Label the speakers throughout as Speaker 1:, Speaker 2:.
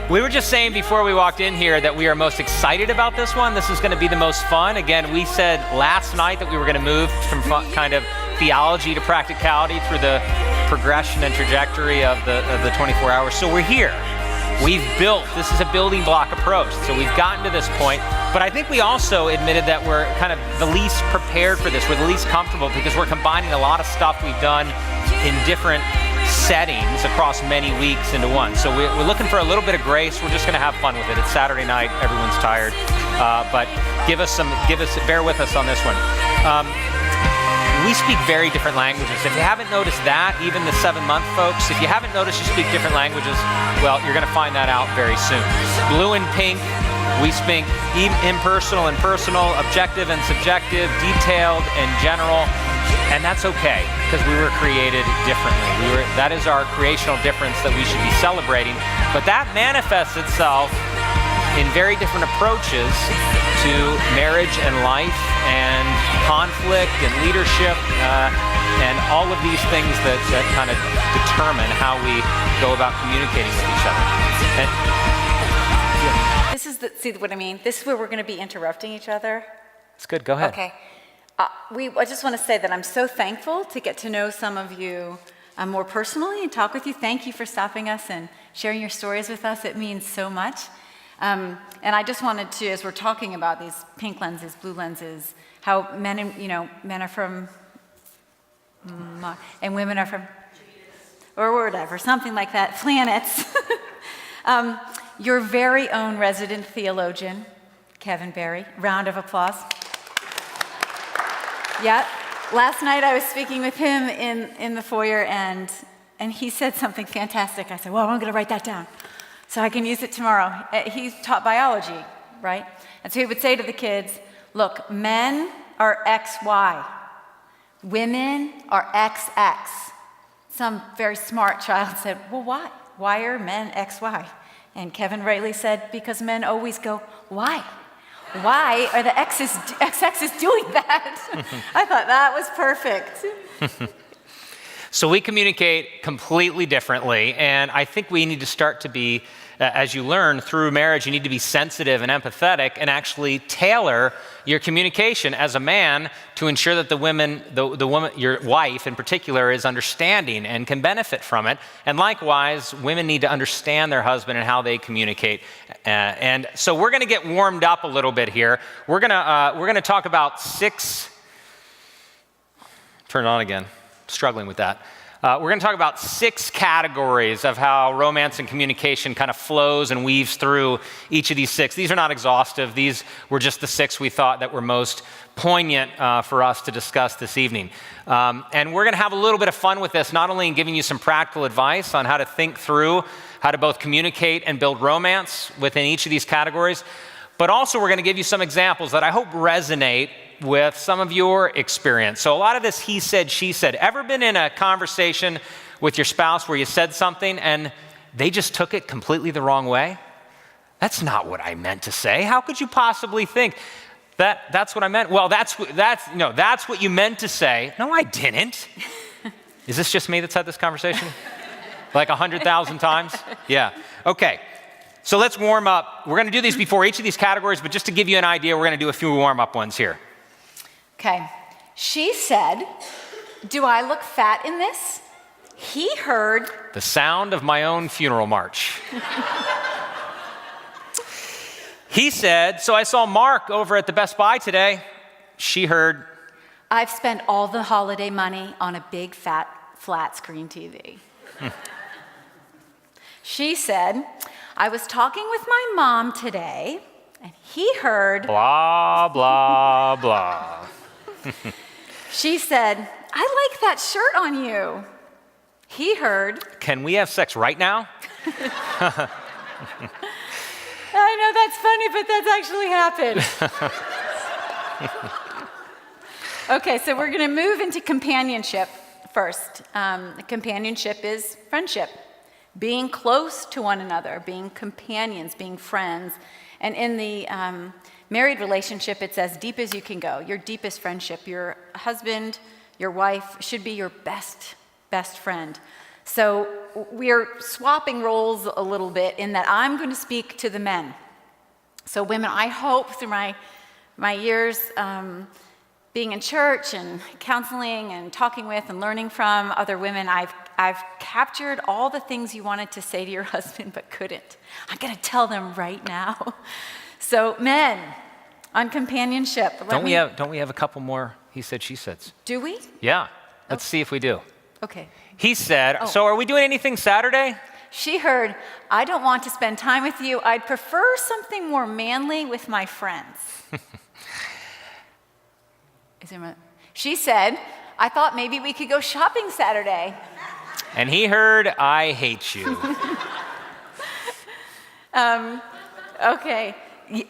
Speaker 1: We were just saying before we walked in here that we are most excited about this one. This is going to be the most fun. Again, we said last night that we were going to move from kind of theology to practicality through the progression and trajectory of the 24 hours. So we're here. We've built. This is a building block approach. So we've gotten to this point. But I think we also admitted that we're kind of the least prepared for this. We're the least comfortable because we're combining a lot of stuff we've done in different settings across many weeks into one. So we're looking for a little bit of grace. We're just going to have fun with it. It's Saturday night. Everyone's tired. But bear with us on this one. We speak very different languages. If you haven't noticed that, even the 7-month folks, if you haven't noticed you speak different languages, well, you're going to find that out very soon. Blue and pink, we speak impersonal and personal, objective and subjective, detailed and general, and that's okay because we were created differently. That is our creational difference that we should be celebrating, but that manifests itself in very different approaches to marriage and life and conflict and leadership and all of these things that kind of determine how we go about communicating with each other.
Speaker 2: See what I mean? This is where we're going to be interrupting each other.
Speaker 1: It's good. Go ahead.
Speaker 2: Okay. I just want to say that I'm so thankful to get to know some of you more personally and talk with you. Thank you for stopping us and sharing your stories with us. It means so much. And I just wanted to, as we're talking about these pink lenses, blue lenses, how men are from, and women are from, or whatever, something like that, planets. Your very own resident theologian, Kevin Barry. Round of applause. Yeah. Last night I was speaking with him in the foyer, and he said something fantastic. I said, well, I'm going to write that down so I can use it tomorrow. He taught biology, right? And so he would say to the kids, look, men are XY. Women are XX. Some very smart child said, well, why? Why are men XY? And Kevin rightly said, because men always go, why? Why are the XXs doing that? I thought that was perfect.
Speaker 1: So we communicate completely differently, and I think we need to start to be, as you learn through marriage, you need to be sensitive and empathetic and actually tailor your communication as a man to ensure that the woman, your wife in particular, is understanding and can benefit from it. And likewise, women need to understand their husband and how they communicate. And so we're going to get warmed up a little bit here. We're going to talk about 6. Turn it on again. Struggling with that. We're going to talk about 6 categories of how romance and communication kind of flows and weaves through each of these 6. These are not exhaustive. These were just the 6 we thought that were most poignant for us to discuss this evening. And we're going to have a little bit of fun with this, not only in giving you some practical advice on how to think through how to both communicate and build romance within each of these categories, but also we're going to give you some examples that I hope resonate with some of your experience. So a lot of this he said, she said. Ever been in a conversation with your spouse where you said something and they just took it completely the wrong way? That's not what I meant to say. How could you possibly think that's what I meant? Well, that's what you meant to say. No, I didn't. Is this just me that's had this conversation? Like 100,000 times? Yeah. Okay. So let's warm up. We're going to do these before each of these categories, but just to give you an idea, we're going to do a few warm-up ones here.
Speaker 2: Okay. She said, do I look fat in this? He heard
Speaker 1: the sound of my own funeral march. He said, so I saw Mark over at the Best Buy today. She heard,
Speaker 2: I've spent all the holiday money on a big fat flat screen TV. She said, I was talking with my mom today, and he heard
Speaker 1: blah, blah, blah.
Speaker 2: She said, I like that shirt on you. He heard,
Speaker 1: can we have sex right now?
Speaker 2: I know that's funny, but that's actually happened. Okay, so we're going to move into companionship first. Companionship is friendship, being close to one another, being companions, being friends. And in the married relationship, it's as deep as you can go. Your deepest friendship, your husband, your wife should be your best friend. So we're swapping roles a little bit in that I'm going to speak to the men. So women, I hope through my years being in church and counseling and talking with and learning from other women, I've captured all the things you wanted to say to your husband but couldn't. I'm going to tell them right now. So men, on companionship.
Speaker 1: Don't we have a couple more he said, she says?
Speaker 2: Do we?
Speaker 1: Yeah. Let's see if we do.
Speaker 2: Okay.
Speaker 1: He said, so are we doing anything Saturday?
Speaker 2: She heard, I don't want to spend time with you. I'd prefer something more manly with my friends. She said, I thought maybe we could go shopping Saturday.
Speaker 1: And he heard, I hate you.
Speaker 2: Okay.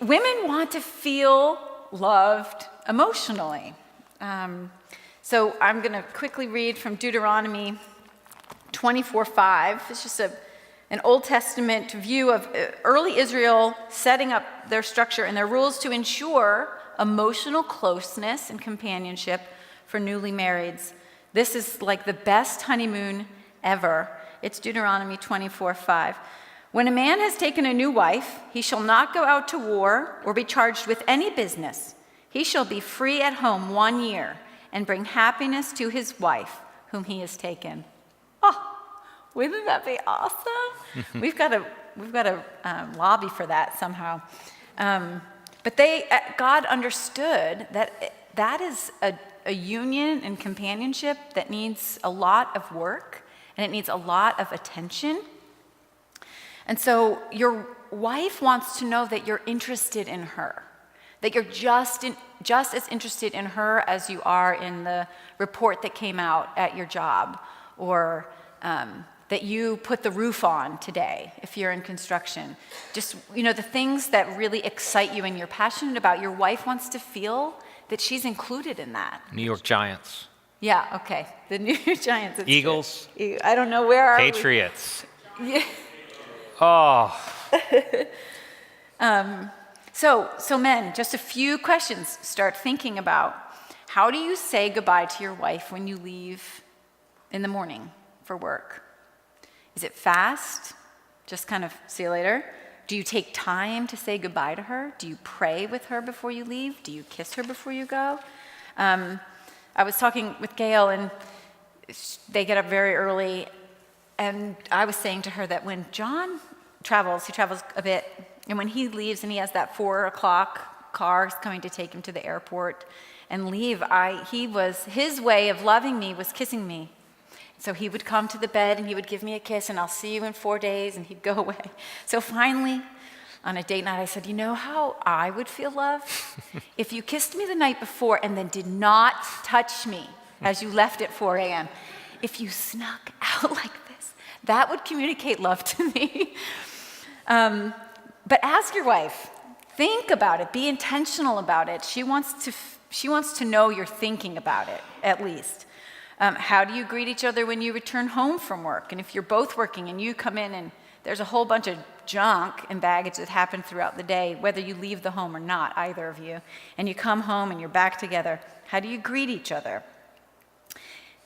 Speaker 2: Women want to feel loved emotionally. So I'm going to quickly read from Deuteronomy 24:5. It's just an Old Testament view of early Israel setting up their structure and their rules to ensure emotional closeness and companionship for newly marrieds. This is like the best honeymoon ever. It's Deuteronomy 24:5. When a man has taken a new wife, he shall not go out to war or be charged with any business. He shall be free at home 1 year and bring happiness to his wife, whom he has taken. Oh, wouldn't that be awesome? We've got to lobby for that somehow. But God understood that is a union and companionship that needs a lot of work and it needs a lot of attention. And so your wife wants to know that you're interested in her, that you're just as interested in her as you are in the report that came out at your job, or that you put the roof on today if you're in construction. Just, the things that really excite you and you're passionate about, your wife wants to feel that she's included in that.
Speaker 1: New York Giants.
Speaker 2: Yeah, okay. The New York Giants.
Speaker 1: Eagles.
Speaker 2: True. I don't know where are
Speaker 1: Patriots.
Speaker 2: Yeah.
Speaker 1: Oh.
Speaker 2: So men, just a few questions. Start thinking about, how do you say goodbye to your wife when you leave in the morning for work? Is it fast? Just kind of see you later? Do you take time to say goodbye to her? Do you pray with her before you leave? Do you kiss her before you go? I was talking with Gail, and they get up very early, and I was saying to her that when John travels, he travels a bit, and when he leaves and he has that 4 o'clock car coming to take him to the airport and leave, his way of loving me was kissing me. So he would come to the bed and he would give me a kiss, and I'll see you in 4 days, and he'd go away. So finally, on a date night, I said, you know how I would feel loved? If you kissed me the night before and then did not touch me as you left at 4 a.m., if you snuck out like this, that would communicate love to me. But ask your wife, think about it, be intentional about it. She wants to know you're thinking about it, at least. How do you greet each other when you return home from work? And if you're both working and you come in and there's a whole bunch of junk and baggage that happened throughout the day, whether you leave the home or not, either of you, and you come home and you're back together, how do you greet each other?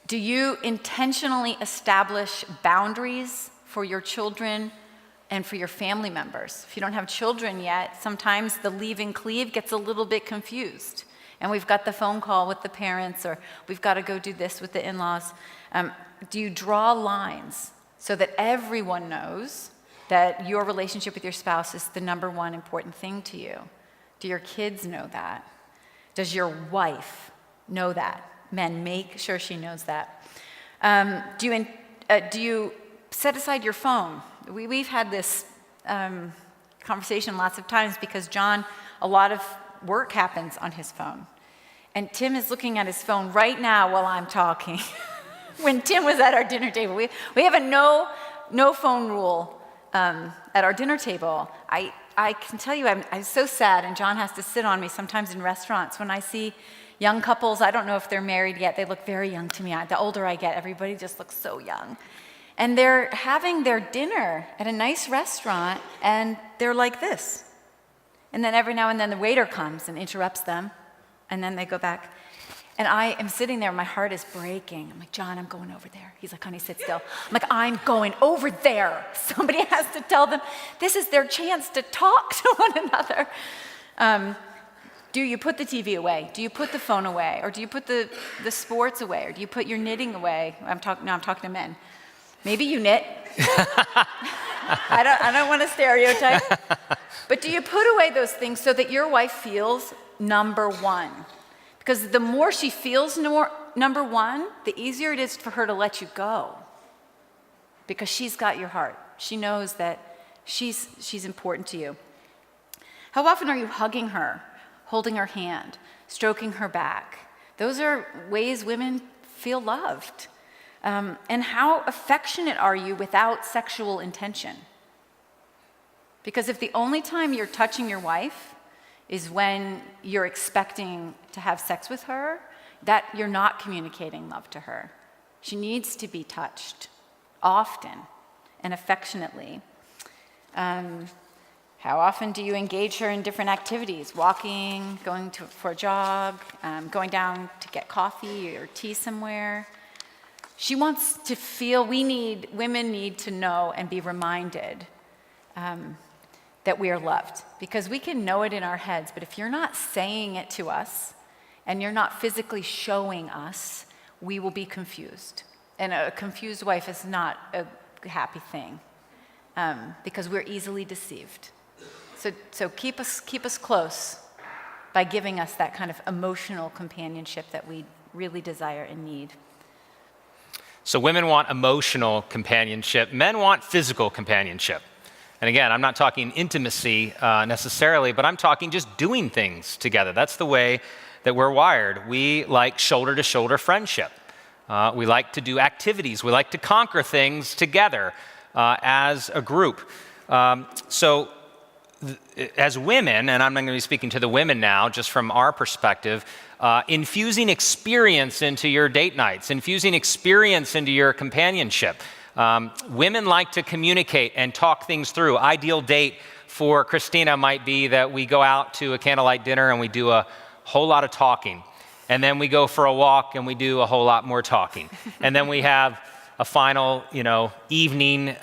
Speaker 2: Do you intentionally establish boundaries for your children and for your family members? If you don't have children yet, sometimes the leave and cleave gets a little bit confused. And we've got the phone call with the parents, or we've got to go do this with the in-laws. Do you draw lines so that everyone knows that your relationship with your spouse is the number one important thing to you? Do your kids know that? Does your wife know that? Men, make sure she knows that. Do you set aside your phone? We've had this conversation lots of times because John, a lot of work happens on his phone. And Tim is looking at his phone right now while I'm talking. When Tim was at our dinner table, we have a no phone rule at our dinner table. I can tell you, I'm so sad, and John has to sit on me sometimes in restaurants when I see young couples. I don't know if they're married yet. They look very young to me. The older I get, everybody just looks so young. And they're having their dinner at a nice restaurant, and they're like this. And then every now and then the waiter comes and interrupts them, and then they go back. And I am sitting there, my heart is breaking. I'm like, John, I'm going over there. He's like, honey, sit still. I'm like, I'm going over there. Somebody has to tell them this is their chance to talk to one another. Do you put the TV away? Do you put the phone away? Or do you put the sports away? Or do you put your knitting away? I'm talking to men. Maybe you knit. I don't want to stereotype. But do you put away those things so that your wife feels number one? Because the more she feels number one, the easier it is for her to let you go. Because she's got your heart. She knows that she's important to you. How often are you hugging her, holding her hand, stroking her back? Those are ways women feel loved. And how affectionate are you without sexual intention? Because if the only time you're touching your wife is when you're expecting to have sex with her, that you're not communicating love to her. She needs to be touched often and affectionately. How often do you engage her in different activities? Walking, going for a jog, going down to get coffee or tea somewhere? She wants to feel, women need to know and be reminded that we are loved. Because we can know it in our heads, but if you're not saying it to us and you're not physically showing us, we will be confused. And a confused wife is not a happy thing because we're easily deceived. So keep us close by giving us that kind of emotional companionship that we really desire and need.
Speaker 1: So women want emotional companionship. Men want physical companionship. And again, I'm not talking intimacy necessarily, but I'm talking just doing things together. That's the way that we're wired. We like shoulder-to-shoulder friendship. We like to do activities. We like to conquer things together as a group. As women, and I'm not going to be speaking to the women now, just from our perspective, infusing experience into your date nights, infusing experience into your companionship. Women like to communicate and talk things through. Ideal date for Christina might be that we go out to a candlelight dinner and we do a whole lot of talking. And then we go for a walk and we do a whole lot more talking. And then we have a final, evening,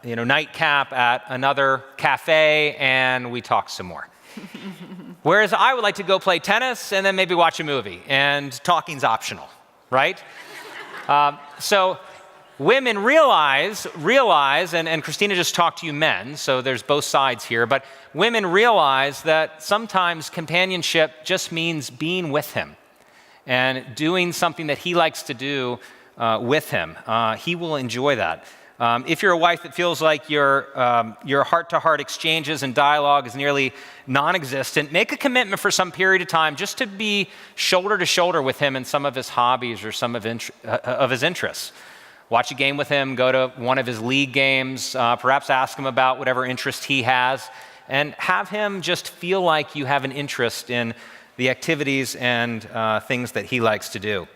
Speaker 1: nightcap at another cafe and we talk some more. Whereas I would like to go play tennis and then maybe watch a movie, and talking's optional, right? So women realize, and Christina just talked to you men, so there's both sides here, but women realize that sometimes companionship just means being with him and doing something that he likes to do with him. He will enjoy that. If you're a wife that feels like your heart-to-heart exchanges and dialogue is nearly non-existent, make a commitment for some period of time just to be shoulder-to-shoulder with him in some of his hobbies or some of his interests. Watch a game with him, go to one of his league games, perhaps ask him about whatever interest he has, and have him just feel like you have an interest in the activities and things that he likes to do.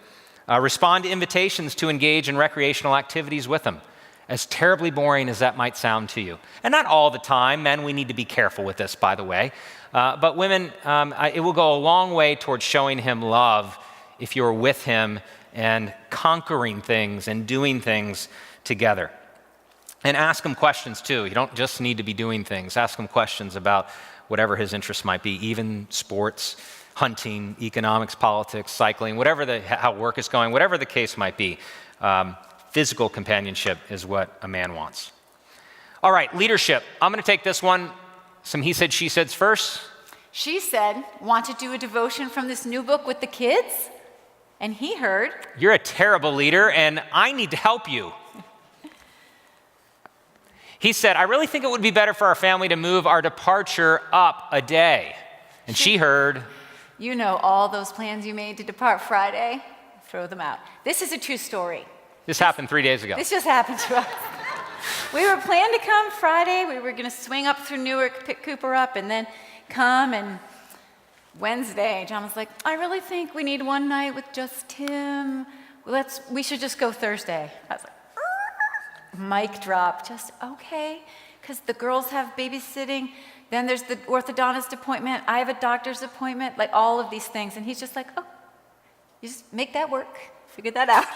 Speaker 1: Respond to invitations to engage in recreational activities with him, as terribly boring as that might sound to you. And not all the time. Men, we need to be careful with this, by the way. But women, it will go a long way towards showing him love if you're with him and conquering things and doing things together. And ask him questions too. You don't just need to be doing things. Ask him questions about whatever his interests might be, even sports, hunting, economics, politics, cycling, how work is going, whatever the case might be. Physical companionship is what a man wants. All right, leadership. I'm going to take this one. Some he said, she said's first.
Speaker 2: She said, want to do a devotion from this new book with the kids? And he heard,
Speaker 1: you're a terrible leader and I need to help you. He said, I really think it would be better for our family to move our departure up a day. And she heard,
Speaker 2: you know all those plans you made to depart Friday? Throw them out. This is a true story.
Speaker 1: This happened 3 days ago.
Speaker 2: This just happened to us. We were planning to come Friday. We were going to swing up through Newark, pick Cooper up, and then come. And Wednesday, John was like, I really think we need one night with just Tim. We should just go Thursday. I was like, mic drop. Just okay, because the girls have babysitting. Then there's the orthodontist appointment. I have a doctor's appointment. Like all of these things. And he's just like, oh. You just make that work. Figure that out.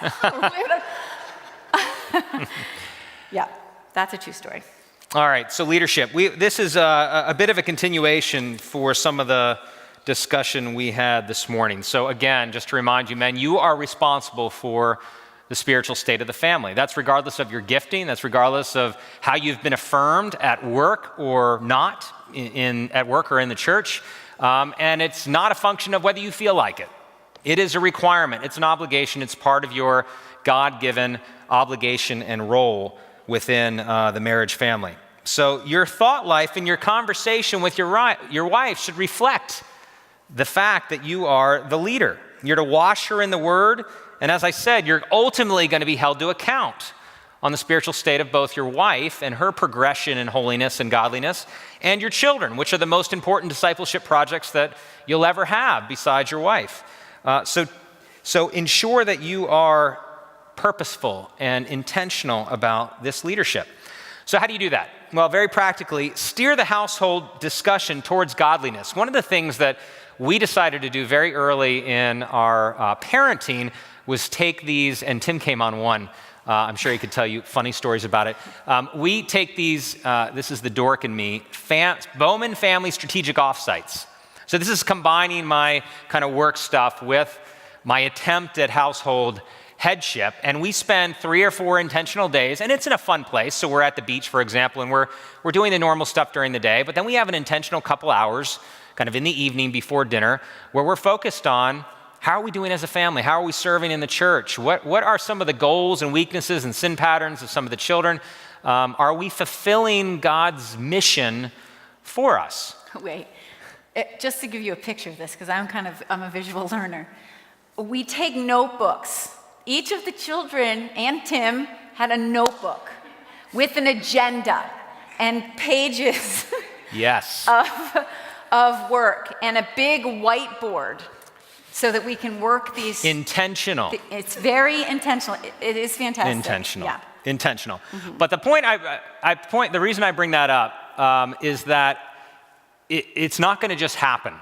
Speaker 2: Yeah, that's a true story.
Speaker 1: All right, so leadership. This is a bit of a continuation for some of the discussion we had this morning. So again, just to remind you, men, you are responsible for the spiritual state of the family. That's regardless of your gifting. That's regardless of how you've been affirmed at work or not, at work or in the church. And it's not a function of whether you feel like it. It is a requirement. It's an obligation. It's part of your God-given obligation and role within the marriage family. So your thought life and your conversation with your wife should reflect the fact that you are the leader. You're to wash her in the word. And as I said, you're ultimately going to be held to account on the spiritual state of both your wife and her progression in holiness and godliness, and your children, which are the most important discipleship projects that you'll ever have besides your wife. So ensure that you are purposeful and intentional about this leadership. So how do you do that? Well, very practically, steer the household discussion towards godliness. One of the things that we decided to do very early in our parenting was take these, and Tim came on one. I'm sure he could tell you funny stories about it. We take these, this is the dork in me, Bowman family strategic offsites. So this is combining my kind of work stuff with my attempt at household headship. And we spend 3 or 4 intentional days, and it's in a fun place. So we're at the beach, for example, and we're doing the normal stuff during the day, but then we have an intentional couple hours kind of in the evening before dinner where we're focused on how are we doing as a family? How are we serving in the church? What are some of the goals and weaknesses and sin patterns of some of the children? Are we fulfilling God's mission for us?
Speaker 2: Wait, just to give you a picture of this, because I'm a visual learner. We take notebooks. Each of the children and Tim had a notebook with an agenda and pages
Speaker 1: yes.
Speaker 2: of work and a big whiteboard so that we can work these.
Speaker 1: Intentional.
Speaker 2: It's very intentional. It is fantastic.
Speaker 1: Intentional.
Speaker 2: Yeah.
Speaker 1: Intentional. Mm-hmm. But the reason I bring that up is that it's not going to just happen.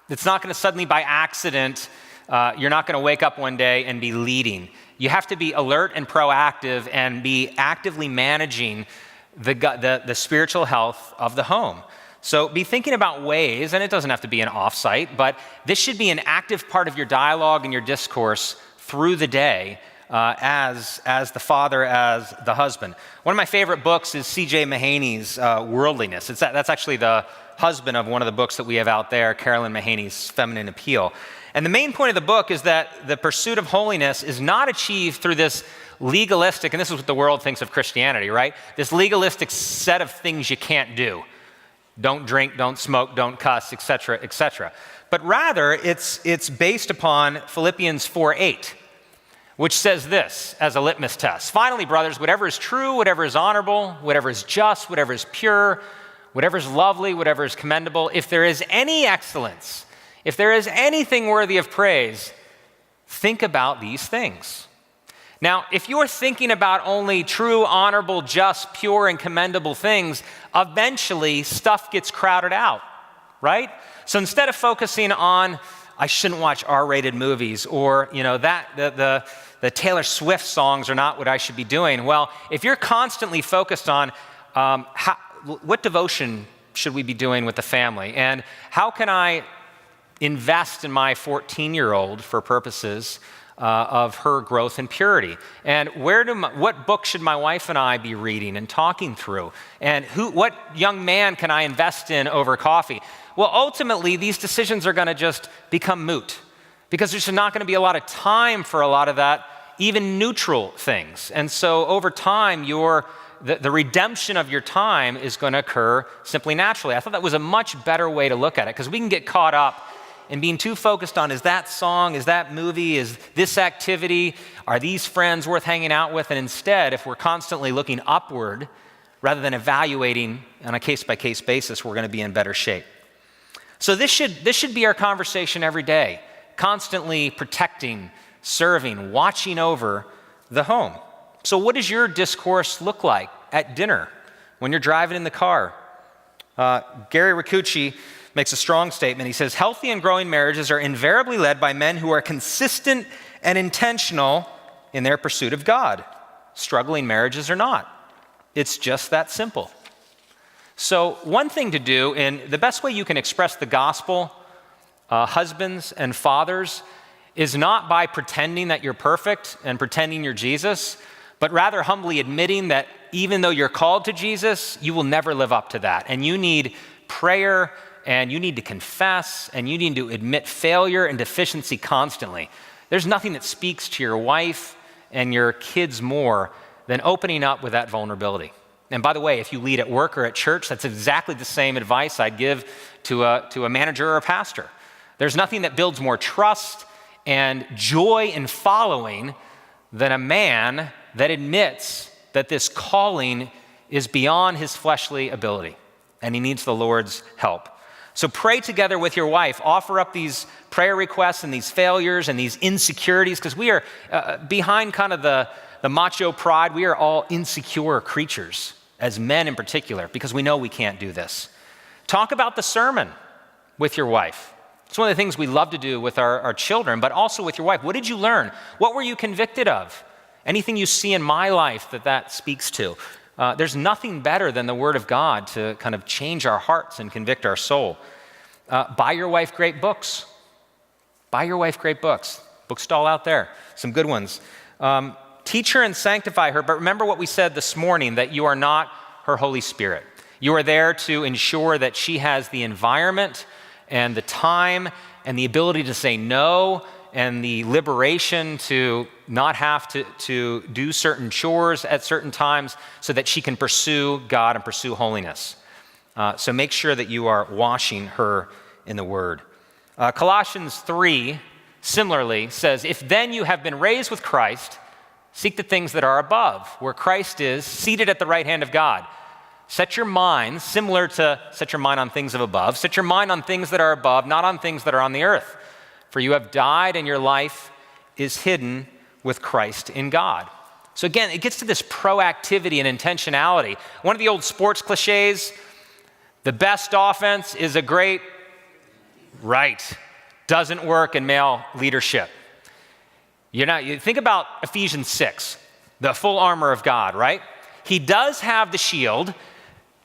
Speaker 1: It's not going to suddenly by accident, you're not going to wake up one day and be leading. You have to be alert and proactive and be actively managing the spiritual health of the home. So be thinking about ways, and it doesn't have to be an offsite, but this should be an active part of your dialogue and your discourse through the day as the father, as the husband. One of my favorite books is C.J. Mahaney's Worldliness. That's actually the husband of one of the books that we have out there, Carolyn Mahaney's Feminine Appeal. And the main point of the book is that the pursuit of holiness is not achieved through this legalistic, and this is what the world thinks of Christianity, right? This legalistic set of things you can't do. Don't drink, don't smoke, don't cuss, etc., etc. But rather, it's based upon Philippians 4:8, which says this as a litmus test. Finally, brothers, whatever is true, whatever is honorable, whatever is just, whatever is pure, whatever is lovely, whatever is commendable, if there is any excellence, if there is anything worthy of praise, think about these things. Now, if you're thinking about only true, honorable, just, pure, and commendable things, eventually stuff gets crowded out, right? So instead of focusing on, I shouldn't watch R-rated movies, or the Taylor Swift songs are not what I should be doing. Well, if you're constantly focused on what devotion should we be doing with the family, and how can I invest in my 14-year-old for purposes of her growth and purity, and what book should my wife and I be reading and talking through, and what young man can I invest in over coffee? Well, ultimately, these decisions are going to just become moot because there's not going to be a lot of time for a lot of that, even neutral things. And so over time, the redemption of your time is going to occur simply naturally. I thought that was a much better way to look at it, because we can get caught up in being too focused on, is that song, is that movie, is this activity, are these friends worth hanging out with? And instead, if we're constantly looking upward rather than evaluating on a case-by-case basis, we're going to be in better shape. So this should be our conversation every day, constantly protecting, serving, watching over the home. So what does your discourse look like at dinner, when you're driving in the car? Gary Ricucci makes a strong statement. He says, healthy and growing marriages are invariably led by men who are consistent and intentional in their pursuit of God. Struggling marriages are not. It's just that simple. So one thing to do, and the best way you can express the gospel, husbands and fathers, is not by pretending that you're perfect and pretending you're Jesus, but rather humbly admitting that even though you're called to Jesus, you will never live up to that. And you need prayer, and you need to confess, and you need to admit failure and deficiency constantly. There's nothing that speaks to your wife and your kids more than opening up with that vulnerability. And by the way, if you lead at work or at church, that's exactly the same advice I'd give to a manager or a pastor. There's nothing that builds more trust and joy in following than a man that admits that this calling is beyond his fleshly ability and he needs the Lord's help. So pray together with your wife. Offer up these prayer requests and these failures and these insecurities, because we are behind kind of the macho pride. We are all insecure creatures, as men in particular, because we know we can't do this. Talk about the sermon with your wife. It's one of the things we love to do with our children, but also with your wife. What did you learn? What were you convicted of? Anything you see in my life that speaks to? There's nothing better than the Word of God to kind of change our hearts and convict our soul. Buy your wife great books. Buy your wife great books. Bookstall out there, some good ones. Teach her and sanctify her, but remember what we said this morning, that you are not her Holy Spirit. You are there to ensure that she has the environment and the time and the ability to say no and the liberation to not have to do certain chores at certain times so that she can pursue God and pursue holiness. So make sure that you are washing her in the Word. Colossians 3 similarly says, if then you have been raised with Christ, seek the things that are above, where Christ is seated at the right hand of God. Set your mind, similar to set your mind on things of above, set your mind on things that are above, not on things that are on the earth. For you have died and your life is hidden with Christ in God. So again, it gets to this proactivity and intentionality. One of the old sports cliches, the best offense is a great right. Doesn't work in male leadership. You think about Ephesians 6, the full armor of God, right? He does have the shield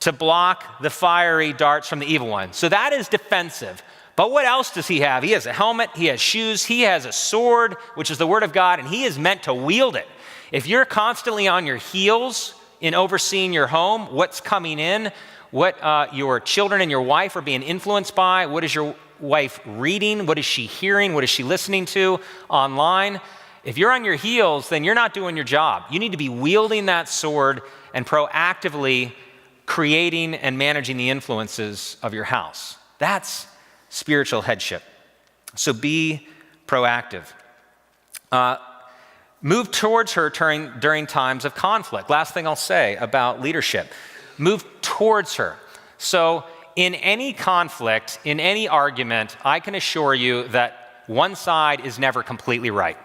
Speaker 1: to block the fiery darts from the evil one. So that is defensive. But what else does he have? He has a helmet, he has shoes, he has a sword, which is the Word of God, and he is meant to wield it. If you're constantly on your heels in overseeing your home, what's coming in, what your children and your wife are being influenced by, what is your wife reading, what is she hearing, what is she listening to online? If you're on your heels, then you're not doing your job. You need to be wielding that sword and proactively creating and managing the influences of your house. That's spiritual headship. So be proactive. Move towards her during times of conflict. Last thing I'll say about leadership. Move towards her. So in any conflict, in any argument, I can assure you that one side is never completely right.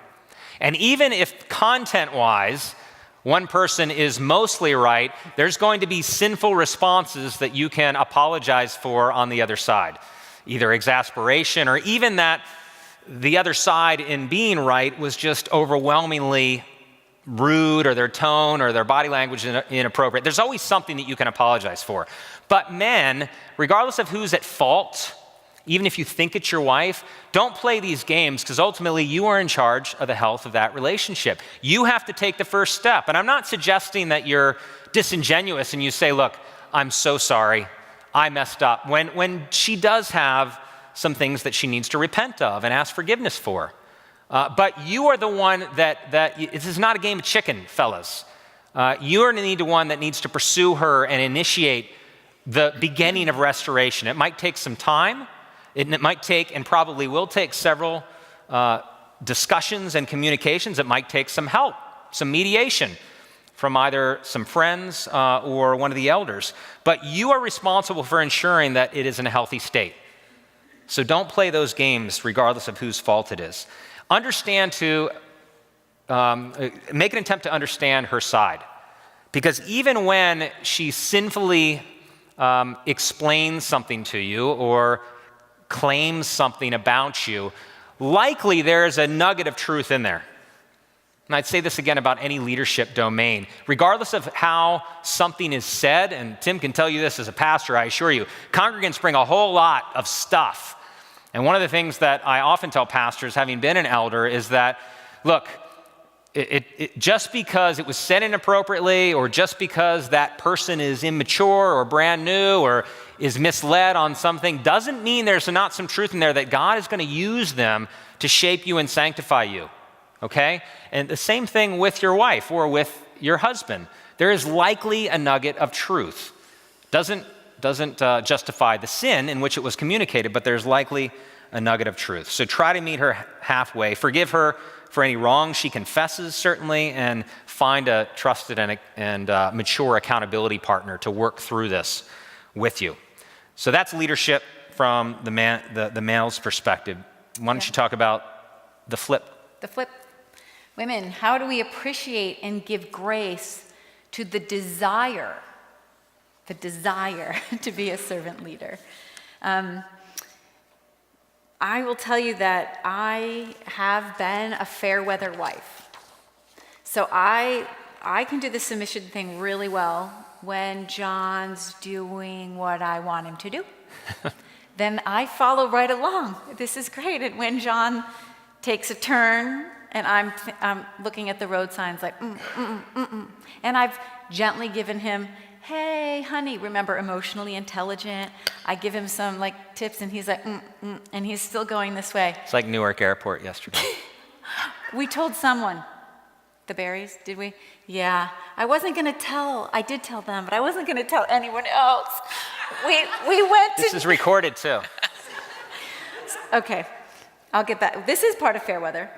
Speaker 1: And even if content-wise, one person is mostly right, there's going to be sinful responses that you can apologize for on the other side. Either exasperation or even that the other side in being right was just overwhelmingly rude, or their tone or their body language inappropriate. There's always something that you can apologize for. But men, regardless of who's at fault, even if you think it's your wife, don't play these games, because ultimately you are in charge of the health of that relationship. You have to take the first step. And I'm not suggesting that you're disingenuous and you say, look, I'm so sorry, I messed up. When she does have some things that she needs to repent of and ask forgiveness for. But you are the one that this is not a game of chicken, fellas. You are the one that needs to pursue her and initiate the beginning of restoration. It might take some time. It might take, and probably will take, several discussions and communications. It might take some help, some mediation from either some friends or one of the elders. But you are responsible for ensuring that it is in a healthy state. So don't play those games regardless of whose fault it is. Make an attempt to understand her side. Because even when she sinfully explains something to you or claims something about you, likely there's a nugget of truth in there. And I'd say this again about any leadership domain. Regardless of how something is said, and Tim can tell you this as a pastor, I assure you, congregants bring a whole lot of stuff. And one of the things that I often tell pastors, having been an elder, is that, look, just because it was said inappropriately, or just because that person is immature or brand new or is misled on something, doesn't mean there's not some truth in there that God is going to use them to shape you and sanctify you. Okay? And the same thing with your wife or with your husband. There is likely a nugget of truth. Doesn't justify the sin in which it was communicated, but there's likely a nugget of truth. So try to meet her halfway. Forgive her for any wrong she confesses, certainly, and find a trusted and mature accountability partner to work through this with you. So that's leadership from the male's perspective. Why don't you talk about the flip?
Speaker 2: The flip. Women, how do we appreciate and give grace to the desire to be a servant leader? I will tell you that I have been a fair weather wife. So I can do the submission thing really well when John's doing what I want him to do. Then I follow right along. This is great. And when John takes a turn and I'm looking at the road signs like, and I've gently given him, hey, honey, remember, emotionally intelligent. I give him some tips and he's like, and he's still going this way.
Speaker 1: It's like Newark Airport yesterday.
Speaker 2: We told someone, the Berries, did we? Yeah. I did tell them, but I wasn't going to tell anyone else. We went to...
Speaker 1: This is recorded too.
Speaker 2: Okay, I'll get back. This is part of fair weather.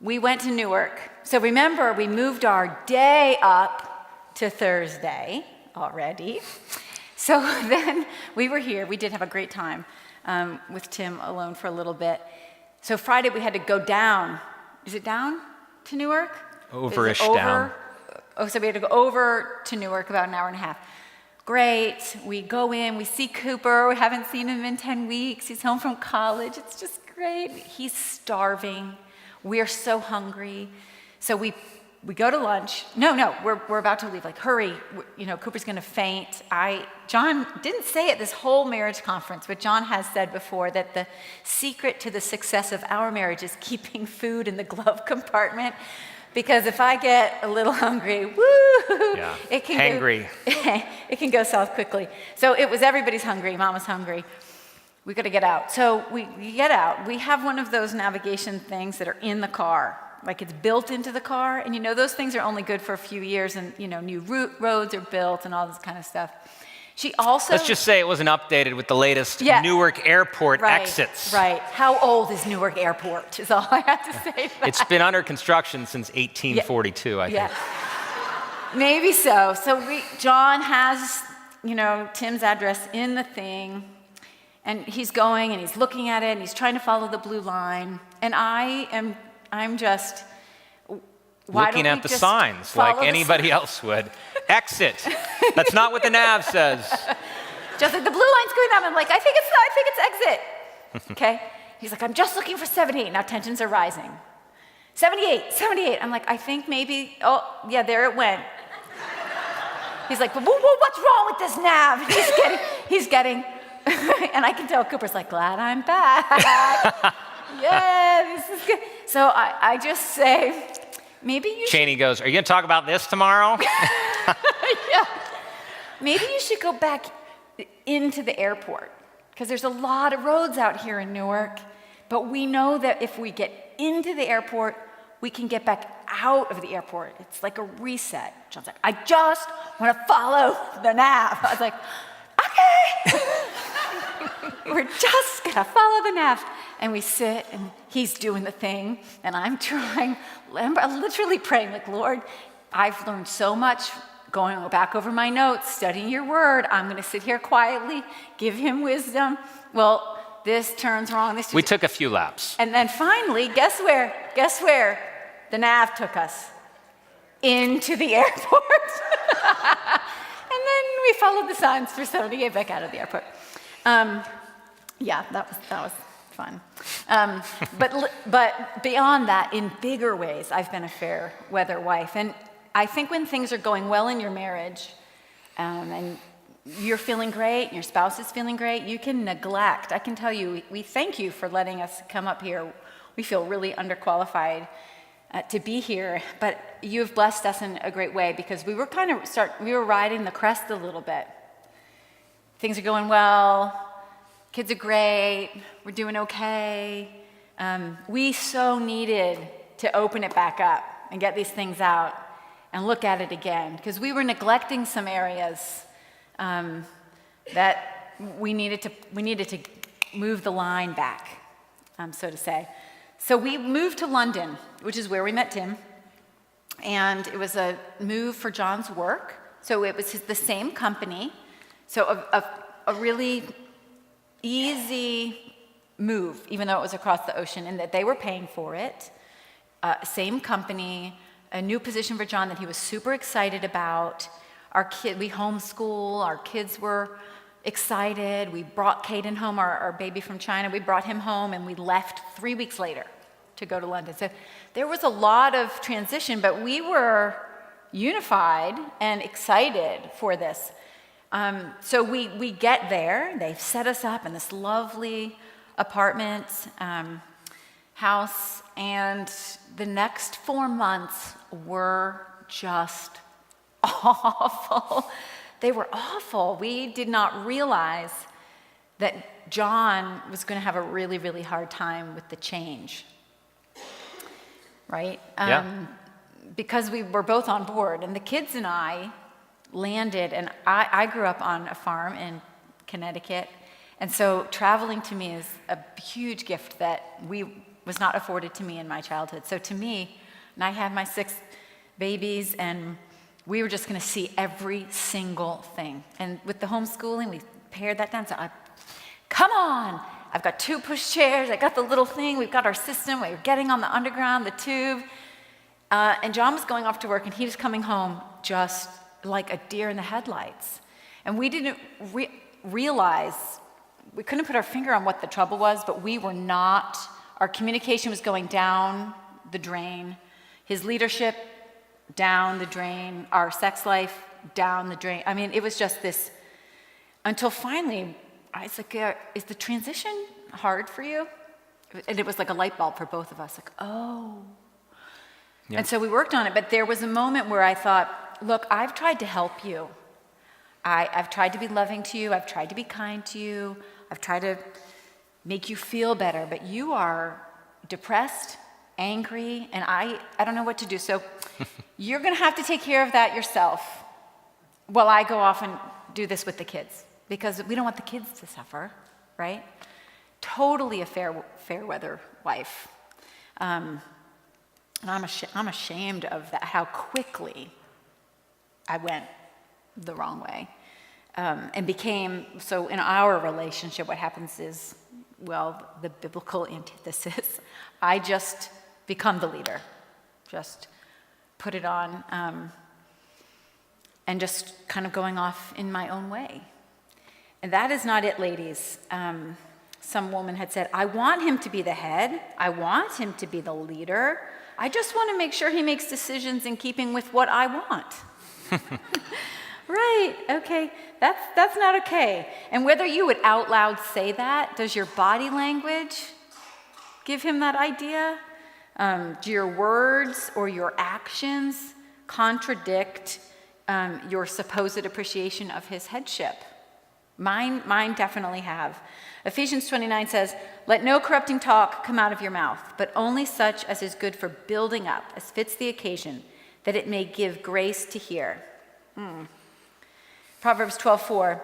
Speaker 2: We went to Newark. So remember, we moved our day up to Thursday already. So then we were here. We did have a great time with Tim alone for a little bit. So Friday we had to go down. Is it down to Newark?
Speaker 1: Over-ish down.
Speaker 2: Oh, so we had to go over to Newark about an hour and a half. Great. We go in, we see Cooper. We haven't seen him in 10 weeks. He's home from college. It's just great. He's starving. We're so hungry. So we go to lunch. No, we're about to leave. Hurry. Cooper's going to faint. John didn't say it this whole marriage conference, but John has said before that the secret to the success of our marriage is keeping food in the glove compartment. Because if I get a little hungry,
Speaker 1: yeah.
Speaker 2: it can go south quickly. So it was everybody's hungry. Mama's hungry. We got to get out. So we get out. We have one of those navigation things that are in the car. It's built into the car. And those things are only good for a few years. And, new roads are built and all this kind of stuff. She also...
Speaker 1: Let's just say it wasn't updated with the latest Newark Airport exits.
Speaker 2: Right. How old is Newark Airport is all I have to say.
Speaker 1: It's been under construction since 1842, I think.
Speaker 2: Maybe so. So John has, Tim's address in the thing. And he's going and he's looking at it and he's trying to follow the blue line. And I'm just...
Speaker 1: looking at the signs like anybody else would. Exit. That's not what the nav says.
Speaker 2: Just like the blue line's going up. I'm like, I think it's exit. Okay. He's like, I'm just looking for 78. Now tensions are rising. 78. I'm like, I think maybe, oh, yeah, there it went. He's like, what's wrong with this nav? He's getting, and I can tell Cooper's like, glad I'm back. Yeah, this is good. So I just say, maybe you
Speaker 1: Cheney goes, are you going to talk about this tomorrow?
Speaker 2: Yeah. Maybe you should go back into the airport because there's a lot of roads out here in Newark, but we know that if we get into the airport, we can get back out of the airport. It's like a reset. John's like, I just want to follow the nav. I was like, okay. We're just going to follow the nav. And we sit, and he's doing the thing, and I'm literally praying, like, Lord, I've learned so much going back over my notes, studying your word. I'm going to sit here quietly, give him wisdom. Well, this turns wrong.
Speaker 1: We took a few laps.
Speaker 2: And then finally, guess where the nav took us? Into the airport. And then we followed the signs for someone to get back out of the airport. Yeah, that was fun. But beyond that, in bigger ways, I've been a fair weather wife. And I think when things are going well in your marriage, and you're feeling great, and your spouse is feeling great, you can neglect. I can tell you, we thank you for letting us come up here. We feel really underqualified to be here, but you've blessed us in a great way because we were we were riding the crest a little bit. Things are going well. Kids are great, we're doing okay. We so needed to open it back up and get these things out and look at it again because we were neglecting some areas that we needed to move the line back, so to say. So we moved to London, which is where we met Tim, and it was a move for John's work. So it was the same company, so a really easy move, even though it was across the ocean, and that they were paying for it. Same company, a new position for John that he was super excited about. We homeschool, our kids were excited. We brought Caden home, our baby from China. We brought him home, and we left 3 weeks later to go to London. So there was a lot of transition, but we were unified and excited for this. So we get there, they've set us up in this lovely apartment house, and the next 4 months were just awful. They were awful. We did not realize that John was going to have a really, really hard time with the change, right? Because we were both on board, and the kids and I landed, and I grew up on a farm in Connecticut, and so traveling to me is a huge gift that was not afforded to me in my childhood. So to me, and I had my 6 babies, and we were just going to see every single thing. And with the homeschooling, we pared that down. So come on, I've got 2 push chairs, I got the little thing, we've got our system, we were getting on the underground, the tube, and John was going off to work, and he was coming home just like a deer in the headlights. And we didn't realize, we couldn't put our finger on what the trouble was, but our communication was going down the drain. His leadership, down the drain. Our sex life, down the drain. I mean, it was just this, until finally, I was like, is the transition hard for you? And it was like a light bulb for both of us, like, oh. Yeah. And so we worked on it, but there was a moment where I thought, look, I've tried to help you. I've tried to be loving to you. I've tried to be kind to you. I've tried to make you feel better, but you are depressed, angry, and I don't know what to do. So you're going to have to take care of that yourself while I go off and do this with the kids, because we don't want the kids to suffer, right? Totally a fair weather wife. And I'm ashamed of that, how quickly I went the wrong way. And became, so in our relationship, what happens is, well, the biblical antithesis, I just become the leader, just put it on, and just kind of going off in my own way. And that is not it, ladies. Some woman had said, I want him to be the head. I want him to be the leader. I just want to make sure he makes decisions in keeping with what I want. Right, okay, that's not okay. And whether you would out loud say that, does your body language give him that idea? Do your words or your actions contradict your supposed appreciation of his headship? Mine definitely have. Ephesians 29 says, let no corrupting talk come out of your mouth, but only such as is good for building up, as fits the occasion, that it may give grace to hear. Proverbs 12:4,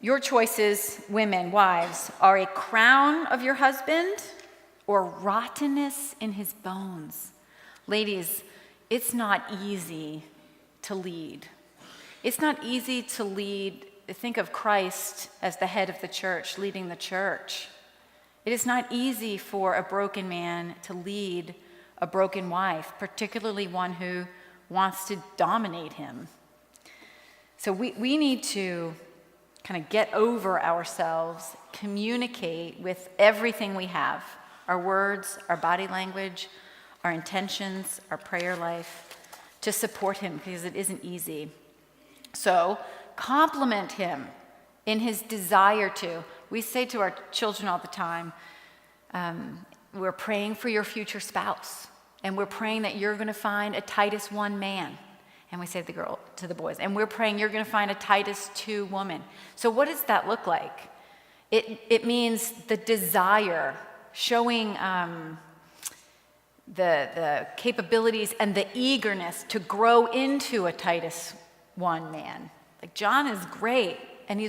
Speaker 2: your choices, women, wives, are a crown of your husband or rottenness in his bones. Ladies, it's not easy to lead. It's not easy to lead. Think of Christ as the head of the church, leading the church. It is not easy for a broken man to lead a broken wife, particularly one who wants to dominate him. So we need to kind of get over ourselves, communicate with everything we have, our words, our body language, our intentions, our prayer life, to support him, because it isn't easy. So compliment him in his desire to. We say to our children all the time, we're praying for your future spouse, and we're praying that you're going to find a Titus 1 man. And we say to the boys, and we're praying you're going to find a Titus 2 woman. So what does that look like? It means the desire, showing the capabilities and the eagerness to grow into a Titus 1 man. Like John is great, and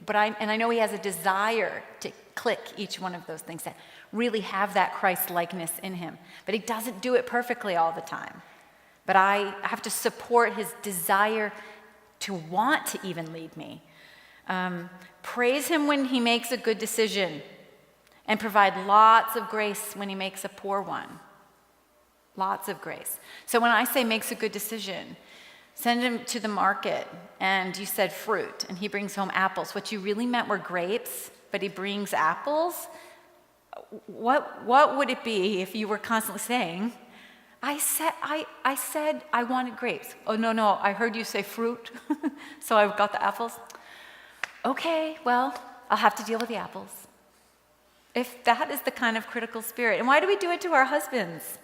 Speaker 2: I know he has a desire to click each one of those things, that really have that Christ-likeness in him. But he doesn't do it perfectly all the time. But I have to support his desire to want to even lead me. Praise him when he makes a good decision, and provide lots of grace when he makes a poor one. Lots of grace. So when I say makes a good decision, send him to the market and you said fruit and he brings home apples. What you really meant were grapes, but he brings apples. What would it be if you were constantly saying, I said I wanted grapes. Oh, no, I heard you say fruit, so I got the apples. Okay, well, I'll have to deal with the apples. If that is the kind of critical spirit. And why do we do it to our husbands?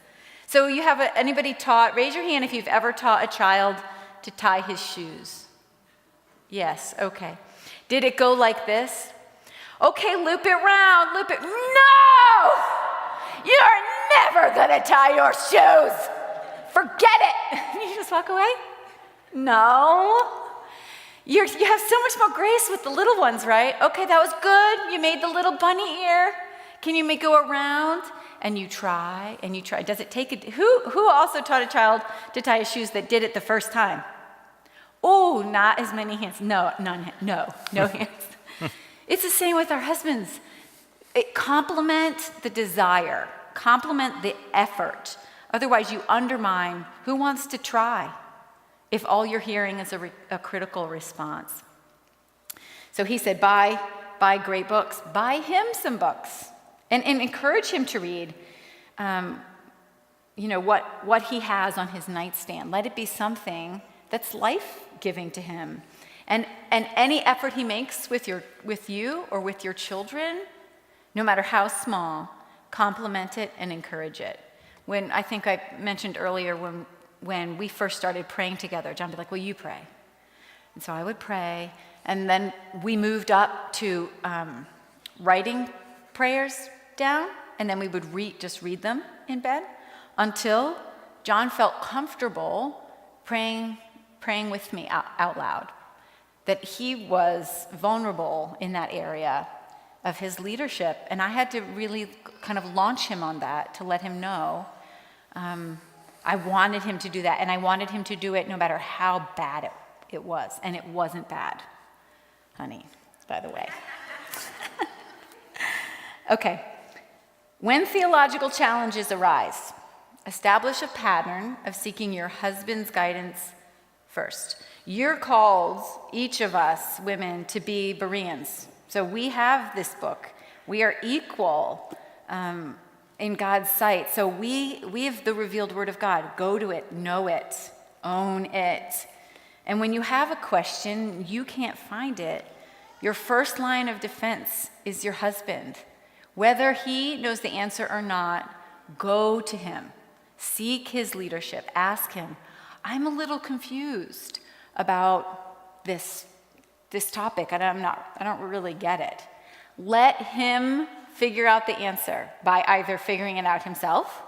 Speaker 2: So you have anybody taught, raise your hand if you've ever taught a child to tie his shoes. Yes, okay. Did it go like this? Okay, loop it round, loop it. No! You're never gonna tie your shoes. Forget it. You just walk away? No. You have so much more grace with the little ones, right? Okay, that was good. You made the little bunny ear. Can you make it go around? And you try, and you try. Does it take it? Who also taught a child to tie his shoes that did it the first time? Oh, not as many hands. No hands. It's the same with our husbands. Complement the desire, complement the effort. Otherwise, you undermine who wants to try if all you're hearing is a critical response. So he said, buy great books. Buy him some books and encourage him to read what he has on his nightstand. Let it be something that's life-giving to him. And any effort he makes with you or with your children, no matter how small, compliment it and encourage it. When I think I mentioned earlier when we first started praying together, John would be like, will you pray? And so I would pray, and then we moved up to writing prayers down, and then we would just read them in bed until John felt comfortable praying with me out loud, that he was vulnerable in that area of his leadership. And I had to really kind of launch him on that to let him know I wanted him to do that, and I wanted him to do it no matter how bad it was. And it wasn't bad, honey, by the way. Okay. When theological challenges arise, establish a pattern of seeking your husband's guidance first. You're called, each of us women, to be Bereans. So we have this book. We are equal in God's sight. So we have the revealed word of God. Go to it, know it, own it. And when you have a question, you can't find it, your first line of defense is your husband. Whether he knows the answer or not, go to him. Seek his leadership. Ask him, I'm a little confused about this topic, and I don't really get it. Let him figure out the answer by either figuring it out himself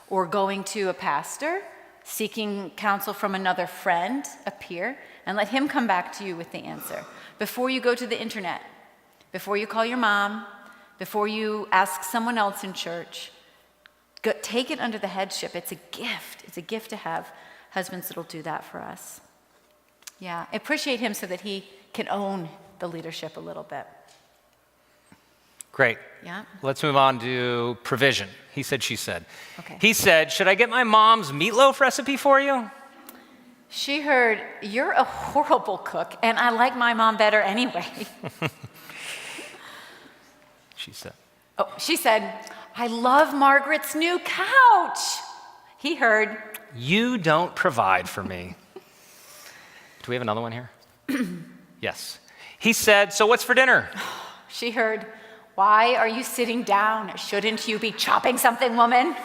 Speaker 2: or going to a pastor, seeking counsel from another friend, a peer, and let him come back to you with the answer. Before you go to the internet, before you call your mom, before you ask someone else in church, take it under the headship. It's a gift. It's a gift to have husbands that'll do that for us. Yeah, appreciate him so that he can own the leadership a little bit.
Speaker 1: Great.
Speaker 2: Yeah.
Speaker 1: Let's move on to provision. He said, she said.
Speaker 2: Okay.
Speaker 1: He said, should I get my mom's meatloaf recipe for you?
Speaker 2: She heard, "You're a horrible cook, and I like my mom better anyway." She said, "I love Margaret's new couch." He heard,
Speaker 1: "You don't provide for me." Do we have another one here? Yes. He said, "So what's for dinner?"
Speaker 2: She heard, "Why are you sitting down? Shouldn't you be chopping something, woman?"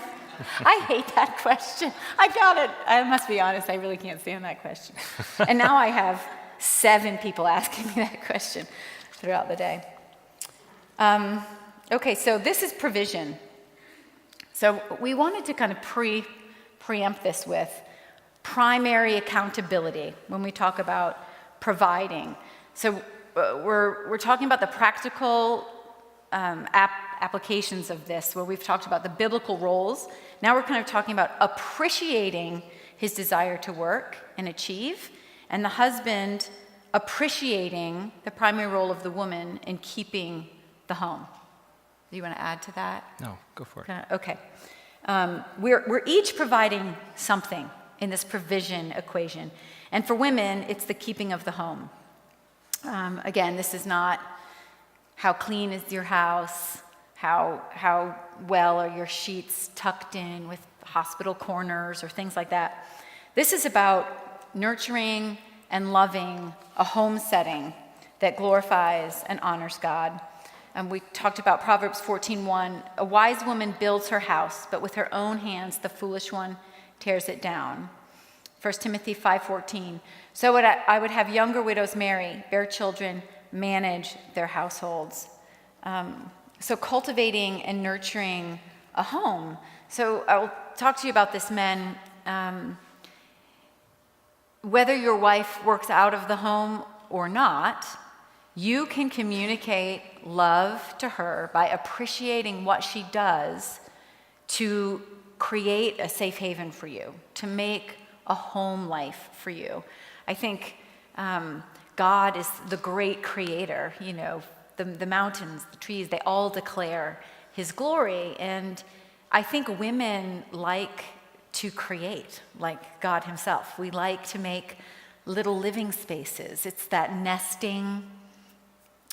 Speaker 2: I hate that question. I got it. I must be honest, I really can't stand that question. And now I have 7 people asking me that question throughout the day. Okay, so this is provision. So we wanted to kind of preempt this with primary accountability when we talk about providing. So we're talking about the practical applications of this, where we've talked about the biblical roles. Now we're kind of talking about appreciating his desire to work and achieve, and the husband appreciating the primary role of the woman in keeping the home. Do you want to add to that?
Speaker 1: No, go for it.
Speaker 2: Okay. We're each providing something in this provision equation. And for women, it's the keeping of the home. Again, this is not how clean is your house, how well are your sheets tucked in with hospital corners or things like that. This is about nurturing and loving a home setting that glorifies and honors God. And we talked about Proverbs 14:1. A wise woman builds her house, but with her own hands the foolish one tears it down. 1 Timothy 5:14. So I would have younger widows marry, bear children, manage their households. So cultivating and nurturing a home. So I'll talk to you about this, men. Whether your wife works out of the home or not, you can communicate love to her by appreciating what she does to create a safe haven for you, to make a home life for you. I think God is the great creator. You know, the mountains, the trees, they all declare his glory. And I think women like to create like God himself. We like to make little living spaces. It's that nesting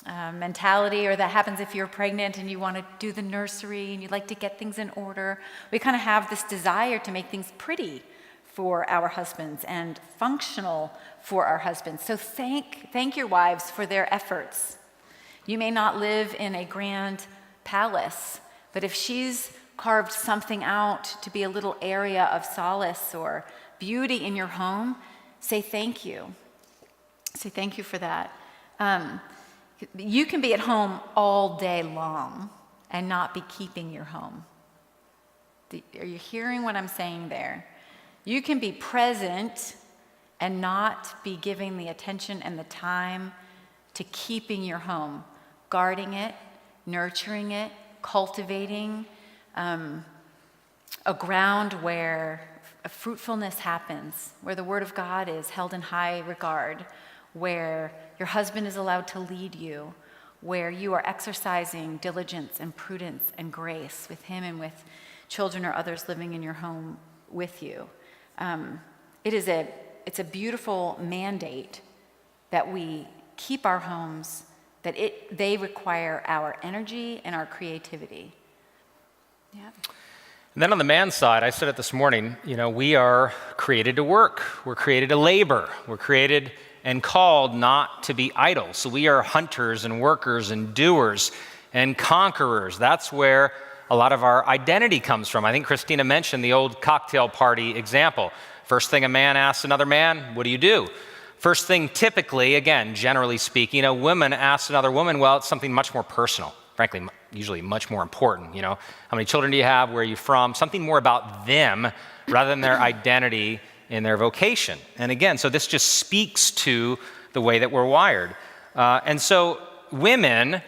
Speaker 2: mentality, or that happens if you're pregnant and you want to do the nursery and you like to get things in order. We kind of have this desire to make things pretty for our husbands and functional for our husbands. So thank your wives for their efforts. You may not live in a grand palace, but if she's carved something out to be a little area of solace or beauty in your home, say thank you. Say thank you for that. You can be at home all day long and not be keeping your home. Are you hearing what I'm saying there? You can be present and not be giving the attention and the time to keeping your home, guarding it, nurturing it, cultivating a ground where fruitfulness happens, where the word of God is held in high regard, where your husband is allowed to lead you, where you are exercising diligence and prudence and grace with him and with children or others living in your home with you. It's a beautiful mandate that we keep our homes, that they require our energy and our creativity. Yeah.
Speaker 1: And then on the man's side, I said it this morning, we are created to work. We're created to labor. We're created and called not to be idle. So we are hunters and workers and doers and conquerors. That's where a lot of our identity comes from. I think Christina mentioned the old cocktail party example. First thing a man asks another man, what do you do? First thing typically, again, generally speaking, a woman asks another woman, well, it's something much more personal. Frankly, usually much more important. How many children do you have? Where are you from? Something more about them rather than their identity in their vocation. And again, so this just speaks to the way that we're wired. And so women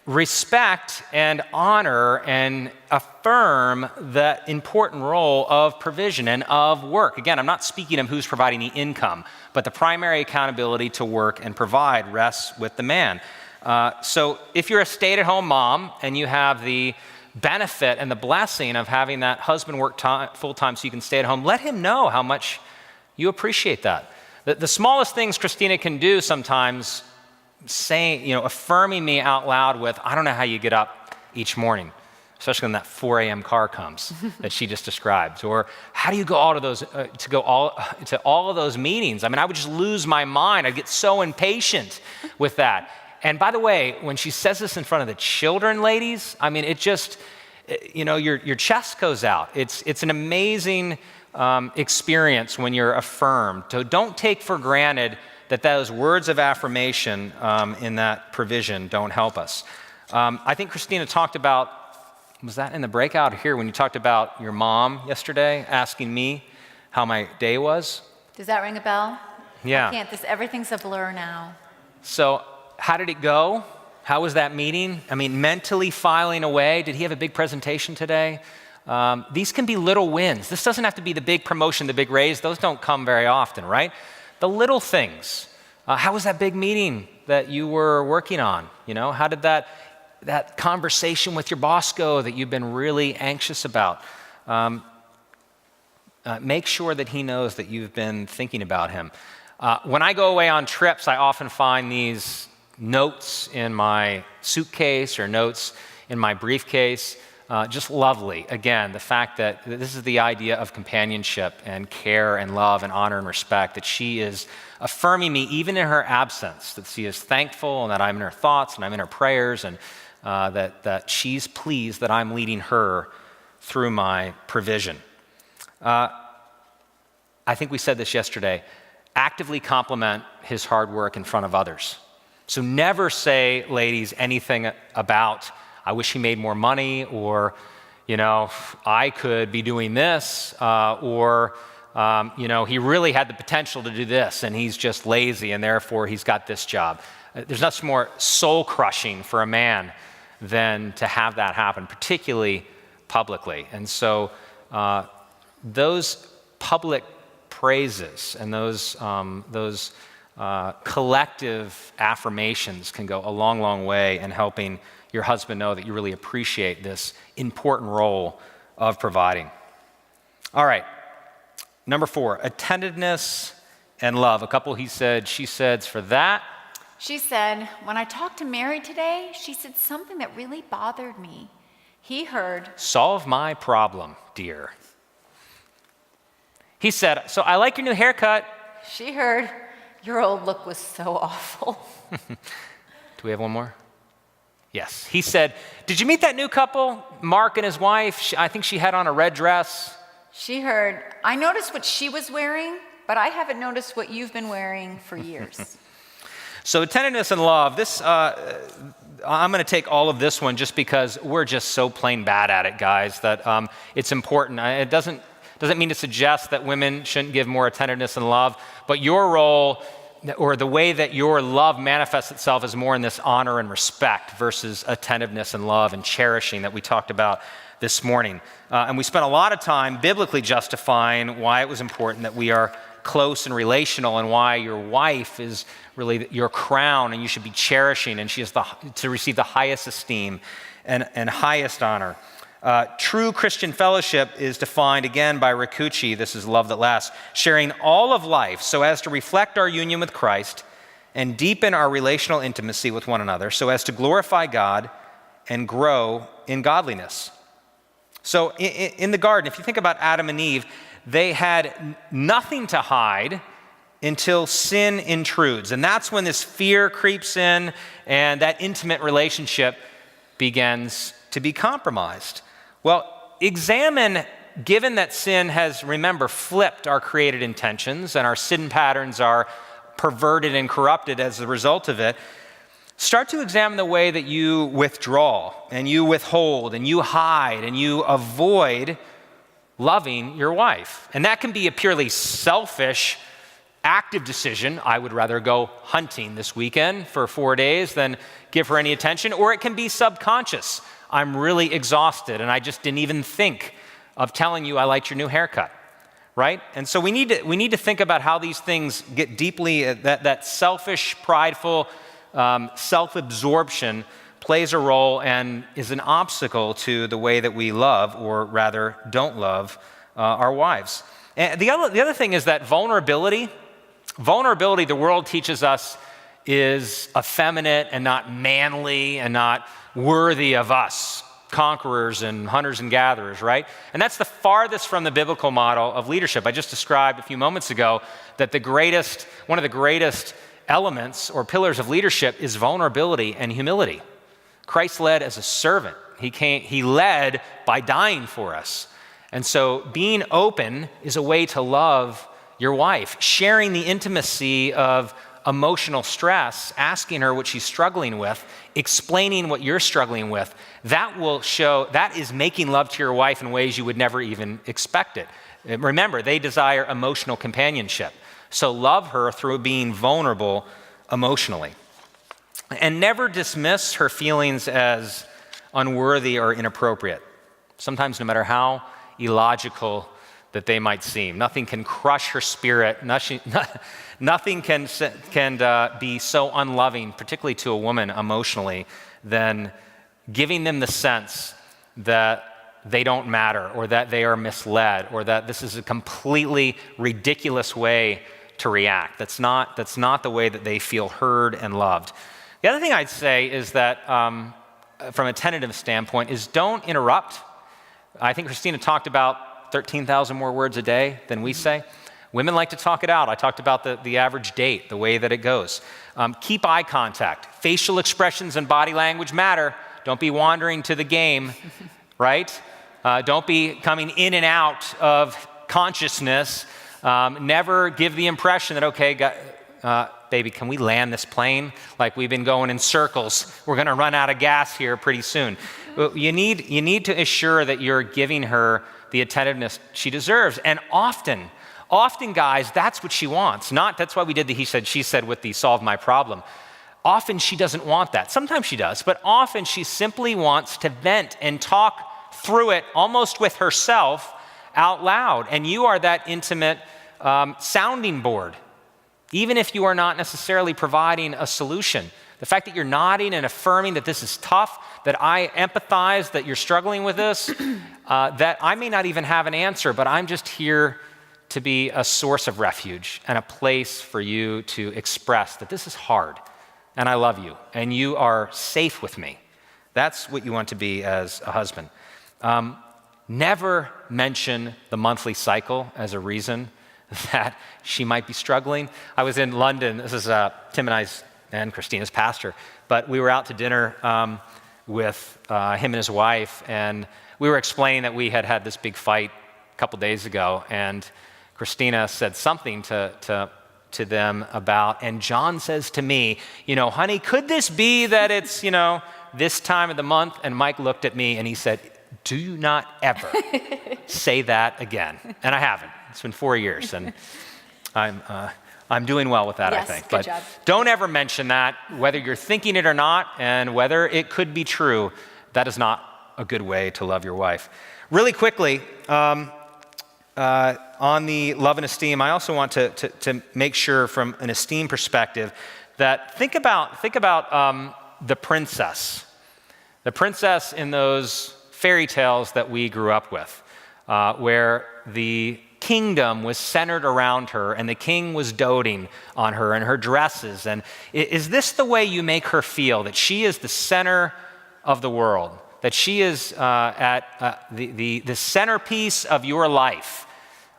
Speaker 1: respect and honor and affirm the important role of provision and of work. Again, I'm not speaking of who's providing the income, but the primary accountability to work and provide rests with the man. So if you're a stay-at-home mom and you have the benefit and the blessing of having that husband work full-time so you can stay at home, let him know how much you appreciate that. The smallest things Christina can do sometimes, saying, affirming me out loud with, I don't know how you get up each morning, especially when that 4 a.m. car comes that she just described. Or how do you go to all of those meetings? I mean, I would just lose my mind. I'd get so impatient with that. And by the way, when she says this in front of the children, ladies, I mean, it just, your chest goes out. It's an amazing experience when you're affirmed. So don't take for granted that those words of affirmation in that provision don't help us. I think Christina talked about, was that in the breakout here when you talked about your mom yesterday asking me how my day was?
Speaker 2: Does that ring a bell?
Speaker 1: Yeah.
Speaker 2: I can't. Everything's a blur now.
Speaker 1: So how did it go? How was that meeting? I mean, mentally filing away. Did he have a big presentation today? These can be little wins. This doesn't have to be the big promotion, the big raise. Those don't come very often, right? The little things. How was that big meeting that you were working on? How did that conversation with your boss go that you've been really anxious about? Make sure that he knows that you've been thinking about him. When I go away on trips, I often find these notes in my suitcase or notes in my briefcase. Just lovely. Again, the fact that this is the idea of companionship and care and love and honor and respect, that she is affirming me even in her absence, that she is thankful and that I'm in her thoughts and I'm in her prayers, and that she's pleased that I'm leading her through my provision. I think we said this yesterday. Actively compliment his hard work in front of others. So never say, ladies, anything about, I wish he made more money, or, I could be doing this, or, he really had the potential to do this and he's just lazy and therefore he's got this job. There's nothing more soul crushing for a man than to have that happen, particularly publicly. And so those public praises and those collective affirmations can go a long, long way in helping your husband know that you really appreciate this important role of providing. All right, number 4, attentiveness and love. A couple he said, she said for that.
Speaker 2: She said, when I talked to Mary today, she said something that really bothered me. He heard,
Speaker 1: solve my problem, dear. He said, so I like your new haircut.
Speaker 2: She heard, your old look was so awful.
Speaker 1: Do we have one more? Yes. He said, did you meet that new couple, Mark and his wife? I think she had on a red dress.
Speaker 2: She heard, I noticed what she was wearing, but I haven't noticed what you've been wearing for years.
Speaker 1: So attentiveness and love, this, I'm going to take all of this one just because we're just so plain bad at it, guys, that it's important. It doesn't mean to suggest that women shouldn't give more attentiveness and love, but your role or the way that your love manifests itself is more in this honor and respect versus attentiveness and love and cherishing that we talked about this morning. And we spent a lot of time biblically justifying why it was important that we are close and relational, and why your wife is really your crown and you should be cherishing, and she is to receive the highest esteem and highest honor. True Christian fellowship is defined again by Rikuchi, this is love that lasts, sharing all of life so as to reflect our union with Christ and deepen our relational intimacy with one another so as to glorify God and grow in godliness. So in the garden, if you think about Adam and Eve, they had nothing to hide until sin intrudes. And that's when this fear creeps in and that intimate relationship begins to be compromised. Well, examine, given that sin has, remember, flipped our created intentions and our sin patterns are perverted and corrupted as a result of it, start to examine the way that you withdraw and you withhold and you hide and you avoid loving your wife. And that can be a purely selfish, active decision. I would rather go hunting this weekend for 4 days than give her any attention. Or it can be subconscious. I'm really exhausted and I just didn't even think of telling you I liked your new haircut, right? And so we need to think about how these things get deeply, that selfish, prideful, self-absorption plays a role and is an obstacle to the way that we love, or rather don't love, our wives. And the other thing is that vulnerability, the world teaches us, is effeminate and not manly and not worthy of us, conquerors and hunters and gatherers, right? And that's the farthest from the biblical model of leadership. I just described a few moments ago that one of the greatest elements or pillars of leadership is vulnerability and humility. Christ led as a servant. He led by dying for us. And so being open is a way to love your wife, sharing the intimacy of emotional stress, asking her what she's struggling with, explaining what you're struggling with. That is making love to your wife in ways you would never even expect it. Remember, they desire emotional companionship. So love her through being vulnerable emotionally. And never dismiss her feelings as unworthy or inappropriate. Sometimes, no matter how illogical that they might seem, nothing can crush her spirit. Nothing can be so unloving, particularly to a woman emotionally, than giving them the sense that they don't matter, or that they are misled, or that this is a completely ridiculous way to react. That's not the way that they feel heard and loved. The other thing I'd say is that, from a tentative standpoint, is don't interrupt. I think Christina talked about 13,000 more words a day than we say. Women like to talk it out. I talked about the average date, the way that it goes. Keep eye contact. Facial expressions and body language matter. Don't be wandering to the game, right? Don't be coming in and out of consciousness. Never give the impression that, okay, baby, can we land this plane? Like we've been going in circles. We're going to run out of gas here pretty soon. You need to assure that you're giving her the attentiveness she deserves. And often, guys, that's what she wants. That's why we did the he said, she said with the solve my problem. Often she doesn't want that. Sometimes she does, but often she simply wants to vent and talk through it almost with herself out loud. And you are that intimate sounding board, even if you are not necessarily providing a solution. The fact that you're nodding and affirming that this is tough, that I empathize, that you're struggling with this, that I may not even have an answer, but I'm just here to be a source of refuge and a place for you to express that this is hard and I love you and you are safe with me. That's what you want to be as a husband. Never mention the monthly cycle as a reason that she might be struggling. I was in London. This is Tim and I's and Christina's pastor, but we were out to dinner with him and his wife, and we were explaining that we had this big fight a couple days ago, and Christina said something to them about, and John says to me, honey, could this be that it's, this time of the month? And Mike looked at me and he said, do you not ever say that again? And I haven't. It's been 4 years, and I'm doing well with that,
Speaker 2: yes,
Speaker 1: I think.
Speaker 2: Good job.
Speaker 1: Don't ever mention that, whether you're thinking it or not, and whether it could be true. That is not a good way to love your wife. Really quickly, on the love and esteem, I also want to make sure from an esteem perspective that think about the princess in those fairy tales that we grew up with, where the kingdom was centered around her and the king was doting on her and her dresses. And is this the way you make her feel, that she is the center of the world, that she is at the centerpiece of your life,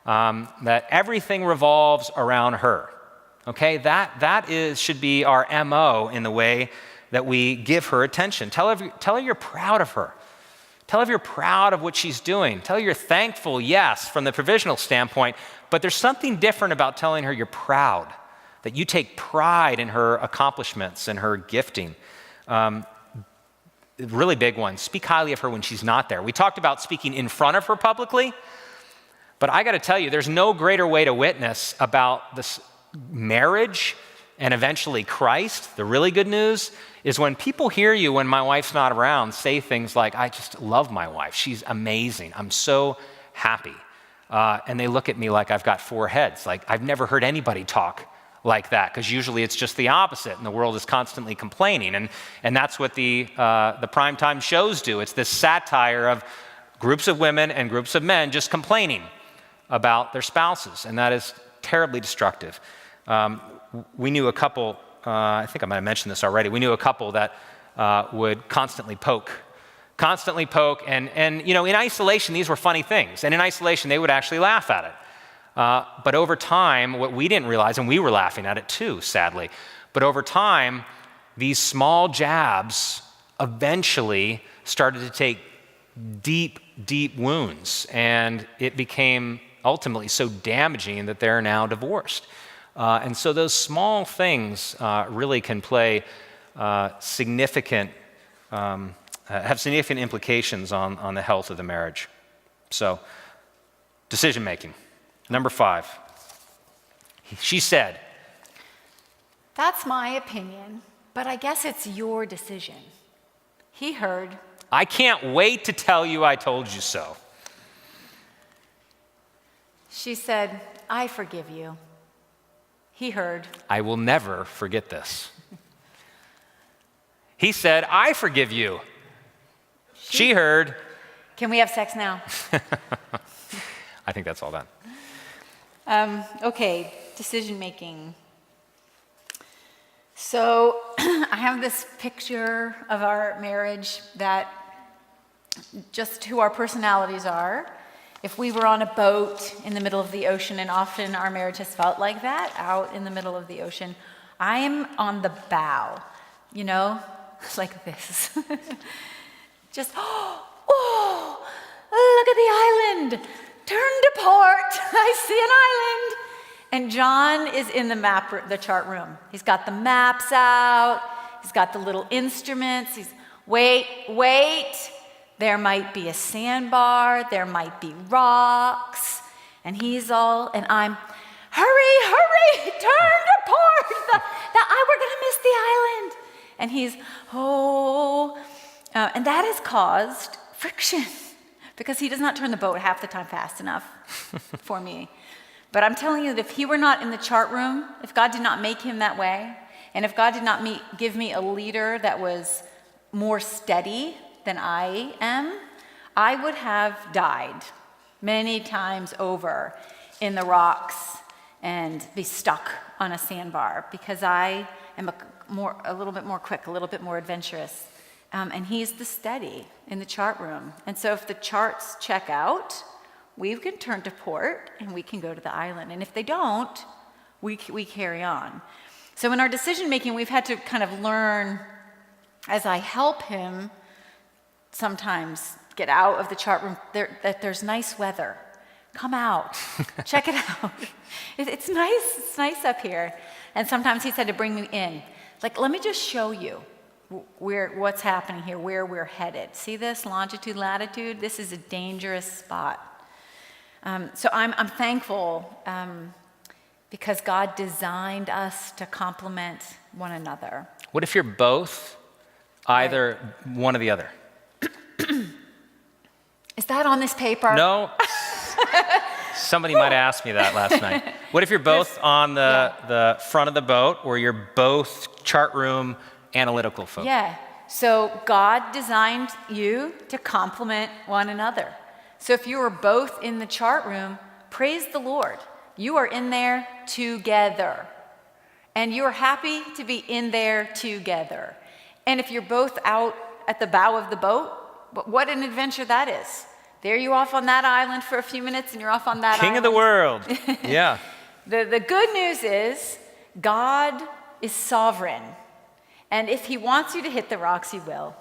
Speaker 1: that everything revolves around her? Okay, that should be our MO in the way that we give her attention. Tell her you're proud of her. Tell her you're proud of what she's doing. Tell her you're thankful, yes, from the provisional standpoint, but there's something different about telling her you're proud, that you take pride in her accomplishments and her gifting. Really big one, speak highly of her when she's not there. We talked about speaking in front of her publicly, but I got to tell you, there's no greater way to witness about this marriage and eventually Christ. The really good news is when people hear you when my wife's not around say things like, I just love my wife. She's amazing. I'm so happy. And they look at me like I've got 4 heads. Like I've never heard anybody talk like that, because usually it's just the opposite and the world is constantly complaining. And that's what the primetime shows do. It's this satire of groups of women and groups of men just complaining about their spouses, and that is terribly destructive. We knew a couple, I think I might have mentioned this already, we knew a couple that would constantly poke, and in isolation, these were funny things, and in isolation, they would actually laugh at it. But over time, what we didn't realize, and we were laughing at it too, sadly, but over time, these small jabs eventually started to take deep, deep wounds, and it became ultimately so damaging that they're now divorced. And so those small things really can play significant implications on the health of the marriage. So, decision making. Number 5. She said,
Speaker 2: "That's my opinion, but I guess it's your decision." He heard,
Speaker 1: "I can't wait to tell you I told you so."
Speaker 2: She said, "I forgive you." He heard,
Speaker 1: "I will never forget this." He said, "I forgive you." She heard,
Speaker 2: "Can we have sex now?"
Speaker 1: I think that's all done.
Speaker 2: Okay, decision making. So I have this picture of our marriage that just who our personalities are. If we were on a boat in the middle of the ocean, and often our marriage has felt like that, out in the middle of the ocean, I am on the bow, like this. Just, oh, look at the island. Turn to port. I see an island. And John is in the chart room. He's got the maps out. He's got the little instruments. Wait. There might be a sandbar. There might be rocks. And I'm, hurry, turn to port. We're going to miss the island. And he's, and that has caused friction because he does not turn the boat half the time fast enough for me. But I'm telling you that if he were not in the chart room, if God did not make him that way, and if God did not give me a leader that was more steady than I am, I would have died many times over in the rocks and be stuck on a sandbar because I am a little bit more quick, a little bit more adventurous. And he's the steady in the chart room. And so if the charts check out, we can turn to port and we can go to the island. And if they don't, we carry on. So in our decision making, we've had to kind of learn, as I help him sometimes get out of the chart room, that there's nice weather. Come out, check it out. It's nice up here. And sometimes he's had to bring me in. Like, let me just show you what's happening here, where we're headed. See this, longitude, latitude? This is a dangerous spot. So I'm thankful because God designed us to complement one another.
Speaker 1: What if you're both either one or the other?
Speaker 2: Is that on this paper?
Speaker 1: No. Somebody might have asked me that last night. What if you're both on the front of the boat, or you're both chart room analytical folks?
Speaker 2: Yeah. So God designed you to complement one another. So if you are both in the chart room, praise the Lord. You are in there together. And you are happy to be in there together. And if you're both out at the bow of the boat, what an adventure that is. There you off on that island for a few minutes and you're off on that
Speaker 1: King
Speaker 2: island.
Speaker 1: of the world. Yeah.
Speaker 2: The good news is God is sovereign. And if he wants you to hit the rocks, he will.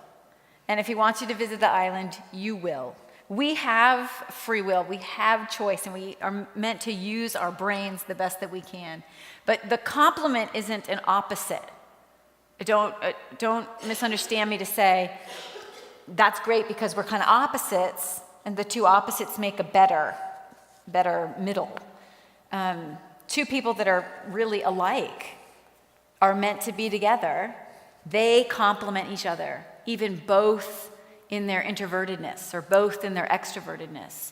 Speaker 2: And if he wants you to visit the island, you will. We have free will, we have choice, and we are meant to use our brains the best that we can. But the complement isn't an opposite. Don't misunderstand me to say, that's great because we're kind of opposites, and the two opposites make a better middle. Two people that are really alike are meant to be together. They complement each other, even both in their introvertedness, or both in their extrovertedness,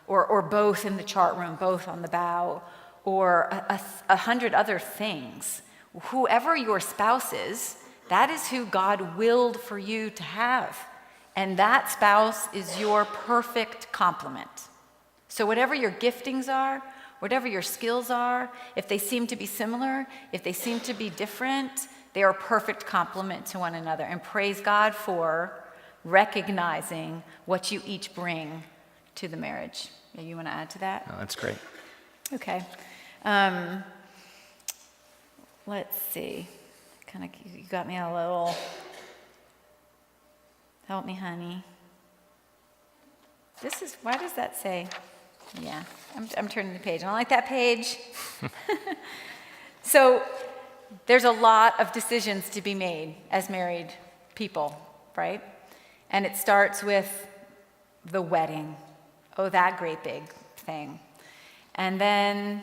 Speaker 2: or both in the chart room, both on the bow, or 100 other things. Whoever your spouse is, that is who God willed for you to have. And that spouse is your perfect complement. So whatever your giftings are, whatever your skills are, if they seem to be similar, if they seem to be different, they are a perfect complement to one another. And praise God for recognizing what you each bring to the marriage. Yeah, you want to add to that?
Speaker 1: Oh, that's great.
Speaker 2: Okay. Let's see. You got me a little. Help me, honey. Why does that say? Yeah, I'm turning the page. I don't like that page. So there's a lot of decisions to be made as married people, right? And it starts with the wedding. Oh, that great big thing. And then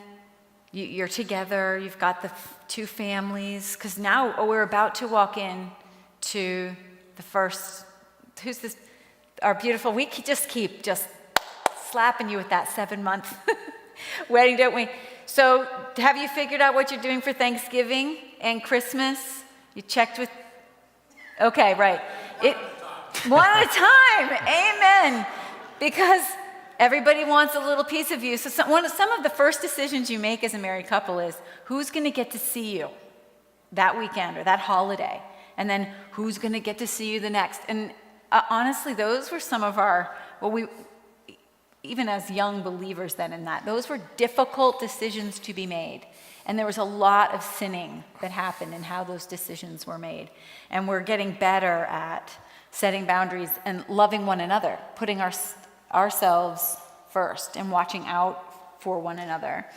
Speaker 2: you're together, you've got the two families, because now we're about to walk in to the first, who's this? Our beautiful, we just keep slapping you with that 7-month wedding, don't we? So have you figured out what you're doing for Thanksgiving and Christmas? You checked with, okay, right. One at a time, amen. Because everybody wants a little piece of you. So some of the first decisions you make as a married couple is who's going to get to see you that weekend or that holiday, and then who's going to get to see you the next. And honestly, those were some of our, even as young believers then in that, those were difficult decisions to be made. And there was a lot of sinning that happened in how those decisions were made. And we're getting better at setting boundaries and loving one another, putting ourselves first and watching out for one another.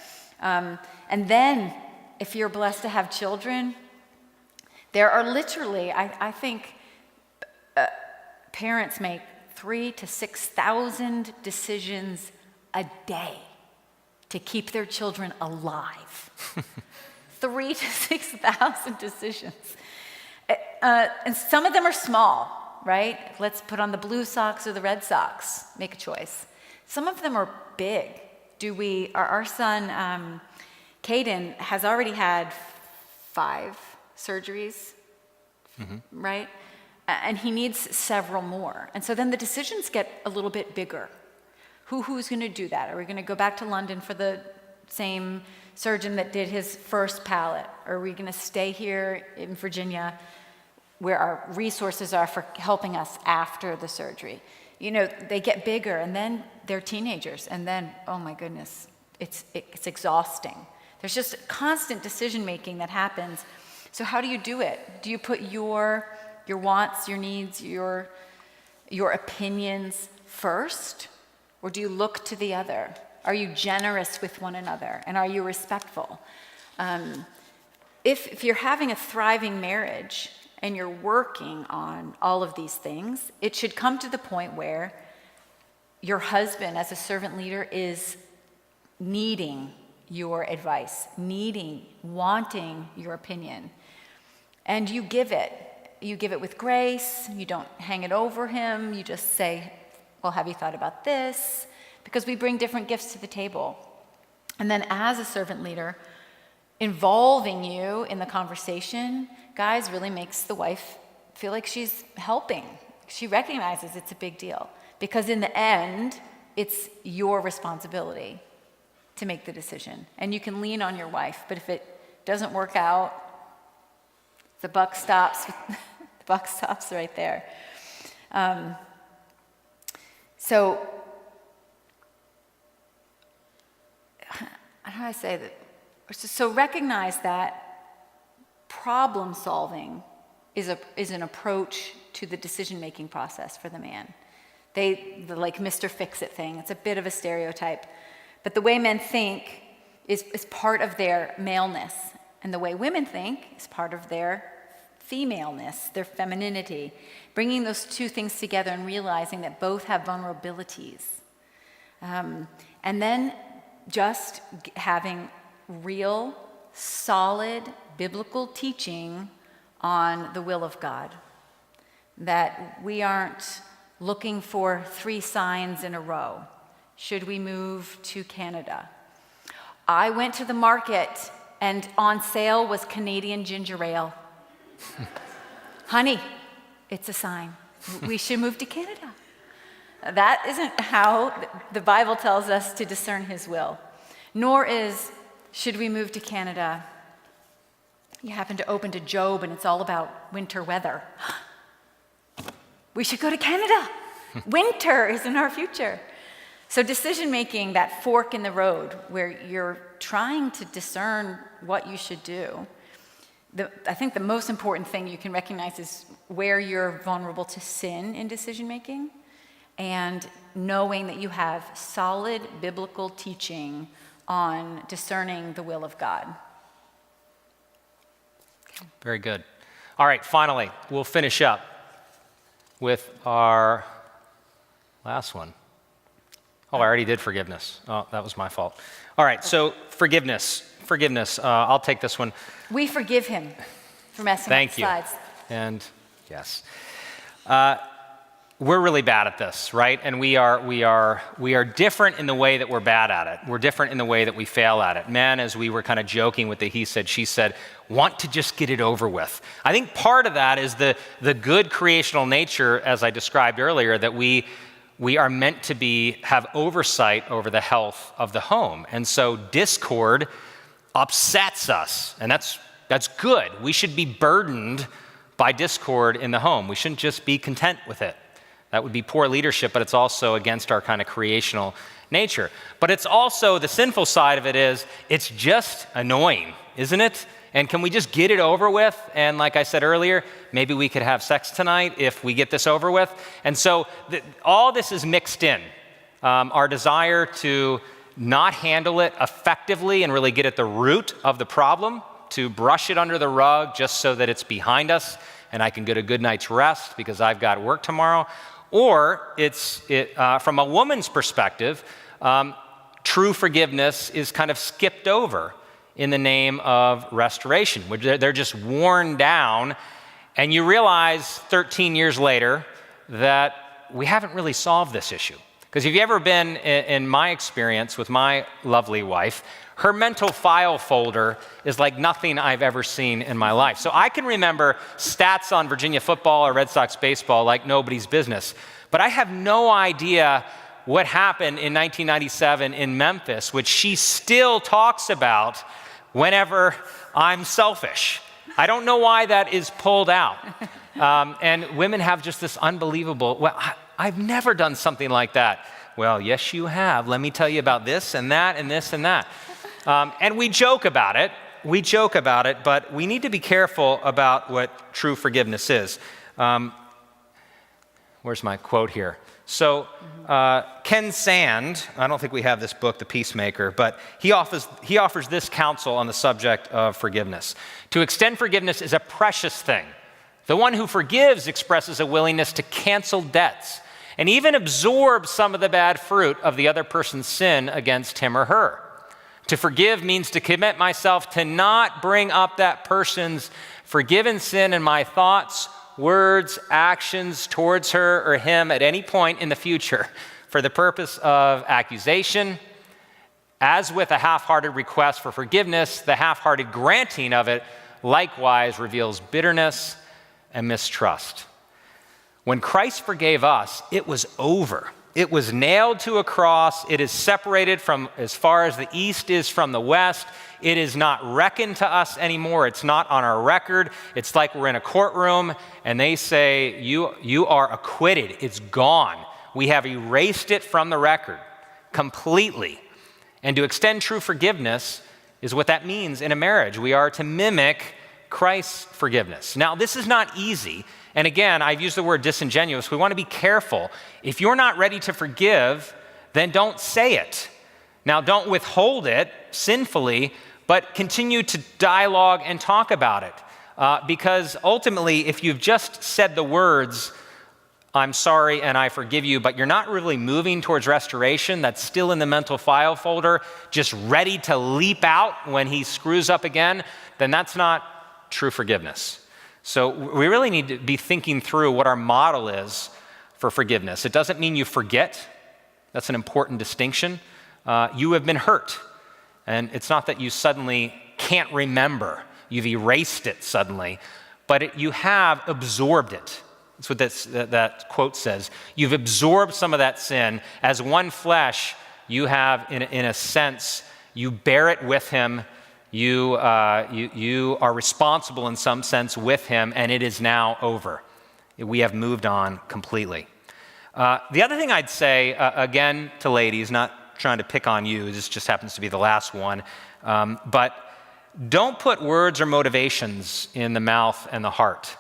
Speaker 2: And then, if you're blessed to have children, there are literally, I think, parents make 3,000 to 6,000 decisions a day to keep their children alive. 3,000 to 6,000 decisions. And some of them are small, right? Let's put on the Blue Sox or the Red Sox, make a choice. Some of them are big. Our son, Caden, has already had 5 surgeries, right? And he needs several more. And so then the decisions get a little bit bigger. Who's going to do that? Are we going to go back to London for the same surgeon that did his first palate? Or are we going to stay here in Virginia where our resources are for helping us after the surgery? You know, they get bigger, and then they're teenagers, and then, oh my goodness, it's exhausting. There's just constant decision-making that happens. So how do you do it? Do you put your wants, your needs, your opinions first? Or do you look to the other? Are you generous with one another? And are you respectful? If you're having a thriving marriage and you're working on all of these things, it should come to the point where your husband, as a servant leader, is needing your advice, wanting your opinion. And you give it. You give it with grace. You don't hang it over him. You just say, well, have you thought about this? Because we bring different gifts to the table. And then as a servant leader, involving you in the conversation, guys, really makes the wife feel like she's helping. She recognizes it's a big deal. Because in the end, it's your responsibility to make the decision. And you can lean on your wife, but if it doesn't work out, the buck stops. The buck stops right there. So, how do I say that? So recognize that problem solving is an approach to the decision-making process for the man. The like Mr. Fix-It thing. It's a bit of a stereotype. But the way men think is part of their maleness. And the way women think is part of their femaleness, their femininity. Bringing those two things together and realizing that both have vulnerabilities. And then just having real, solid, biblical teaching on the will of God. That we aren't looking for 3 signs in a row. Should we move to Canada? I went to the market and on sale was Canadian ginger ale. Honey, it's a sign. We should move to Canada. That isn't how the Bible tells us to discern his will. Nor is, should we move to Canada? You happen to open to Job and it's all about winter weather. We should go to Canada. Winter is in our future. So decision making, that fork in the road where you're trying to discern what you should do, I think the most important thing you can recognize is where you're vulnerable to sin in decision making, and knowing that you have solid biblical teaching on discerning the will of God.
Speaker 1: Very good. All right, finally, we'll finish up with our last one. Oh, I already did forgiveness. Oh, that was my fault. All right, so forgiveness. I'll take this one.
Speaker 2: We forgive him for messing up the slides.
Speaker 1: And yes. We're really bad at this, right? And we are different in the way that we're bad at it. We're different in the way that we fail at it. Men, as we were kind of joking with the he said, she said, want to just get it over with. I think part of that is the good creational nature, as I described earlier, that we are meant to have oversight over the health of the home. And so discord upsets us, and that's good. We should be burdened by discord in the home. We shouldn't just be content with it. That would be poor leadership, but it's also against our kind of creational nature. But it's also, the sinful side of it is, it's just annoying, isn't it? And can we just get it over with? And like I said earlier, maybe we could have sex tonight if we get this over with. And so all this is mixed in. Our desire to not handle it effectively and really get at the root of the problem, to brush it under the rug just so that it's behind us and I can get a good night's rest because I've got work tomorrow. Or from a woman's perspective, true forgiveness is kind of skipped over in the name of restoration, which they're just worn down, and you realize 13 years later that we haven't really solved this issue. Because if you've ever been, in my experience with my lovely wife, her mental file folder is like nothing I've ever seen in my life. So I can remember stats on Virginia football or Red Sox baseball like nobody's business. But I have no idea what happened in 1997 in Memphis, which she still talks about whenever I'm selfish. I don't know why that is pulled out. And women have just this unbelievable, well, I've never done something like that. Well, yes, you have. Let me tell you about this and that and this and that. And we joke about it, but we need to be careful about what true forgiveness is. Where's my quote here? So Ken Sand, I don't think we have this book, The Peacemaker, but he offers this counsel on the subject of forgiveness. To extend forgiveness is a precious thing. The one who forgives expresses a willingness to cancel debts and even absorb some of the bad fruit of the other person's sin against him or her. To forgive means to commit myself to not bring up that person's forgiven sin in my thoughts, words, actions towards her or him at any point in the future for the purpose of accusation. As with a half-hearted request for forgiveness, the half-hearted granting of it likewise reveals bitterness and mistrust. When Christ forgave us, it was over. It was nailed to a cross. It is separated from as far as the east is from the west. It is not reckoned to us anymore. It's not on our record. It's like we're in a courtroom and they say, you are acquitted. It's gone. We have erased it from the record completely. And to extend true forgiveness is what that means in a marriage. We are to mimic Christ's forgiveness. Now, this is not easy. And again, I've used the word disingenuous. We want to be careful. If you're not ready to forgive, then don't say it. Now, don't withhold it sinfully, but continue to dialogue and talk about it. Because ultimately, if you've just said the words, I'm sorry and I forgive you, but you're not really moving towards restoration, that's still in the mental file folder, just ready to leap out when he screws up again, then that's not true forgiveness. So we really need to be thinking through what our model is for forgiveness. It doesn't mean you forget. That's an important distinction. You have been hurt. And it's not that you suddenly can't remember. You've erased it suddenly. But you have absorbed it. That's what that quote says. You've absorbed some of that sin. As one flesh, you have, in a sense, you bear it with him. You are responsible in some sense with him, and it is now over. We have moved on completely. The other thing I'd say, again, to ladies, not trying to pick on you, this just happens to be the last one, but don't put words or motivations in the mouth and the heart.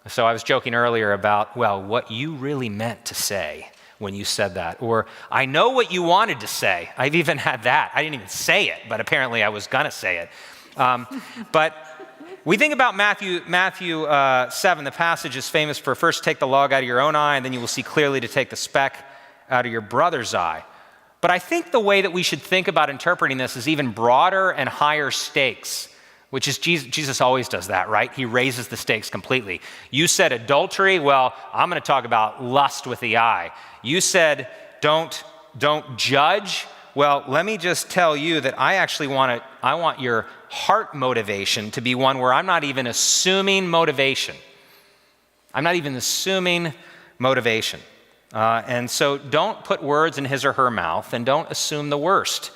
Speaker 1: So I was joking earlier about, well, what you really meant to say when you said that. Or, I know what you wanted to say. I've even had that. I didn't even say it, but apparently I was going to say it. But we think about Matthew 7. The passage is famous for first take the log out of your own eye, and then you will see clearly to take the speck out of your brother's eye. But I think the way that we should think about interpreting this is even broader and higher stakes, which is Jesus always does that, right? He raises the stakes completely. You said adultery. Well, I'm going to talk about lust with the eye. You said don't judge. Well, let me just tell you that I want your heart motivation to be one where I'm not even assuming motivation. I'm not even assuming motivation. And so don't put words in his or her mouth, and don't assume the worst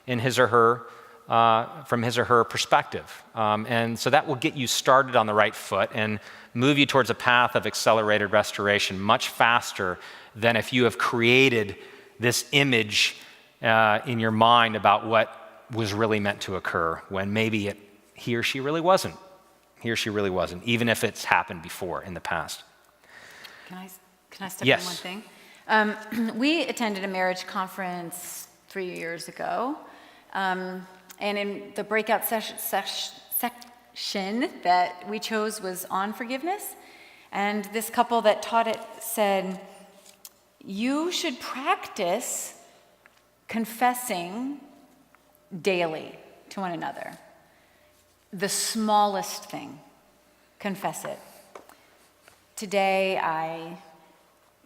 Speaker 1: in his or her from his or her perspective. And so that will get you started on the right foot and move you towards a path of accelerated restoration much faster than if you have created this image in your mind about what was really meant to occur when maybe he or she really wasn't. He or she really wasn't, even if it's happened before in the past.
Speaker 2: Can I step
Speaker 1: Yes.
Speaker 2: in one thing? We attended a marriage conference 3 years ago. And in the breakout section that we chose was on forgiveness. And this couple that taught it said, you should practice confessing daily to one another. The smallest thing, confess it. Today, I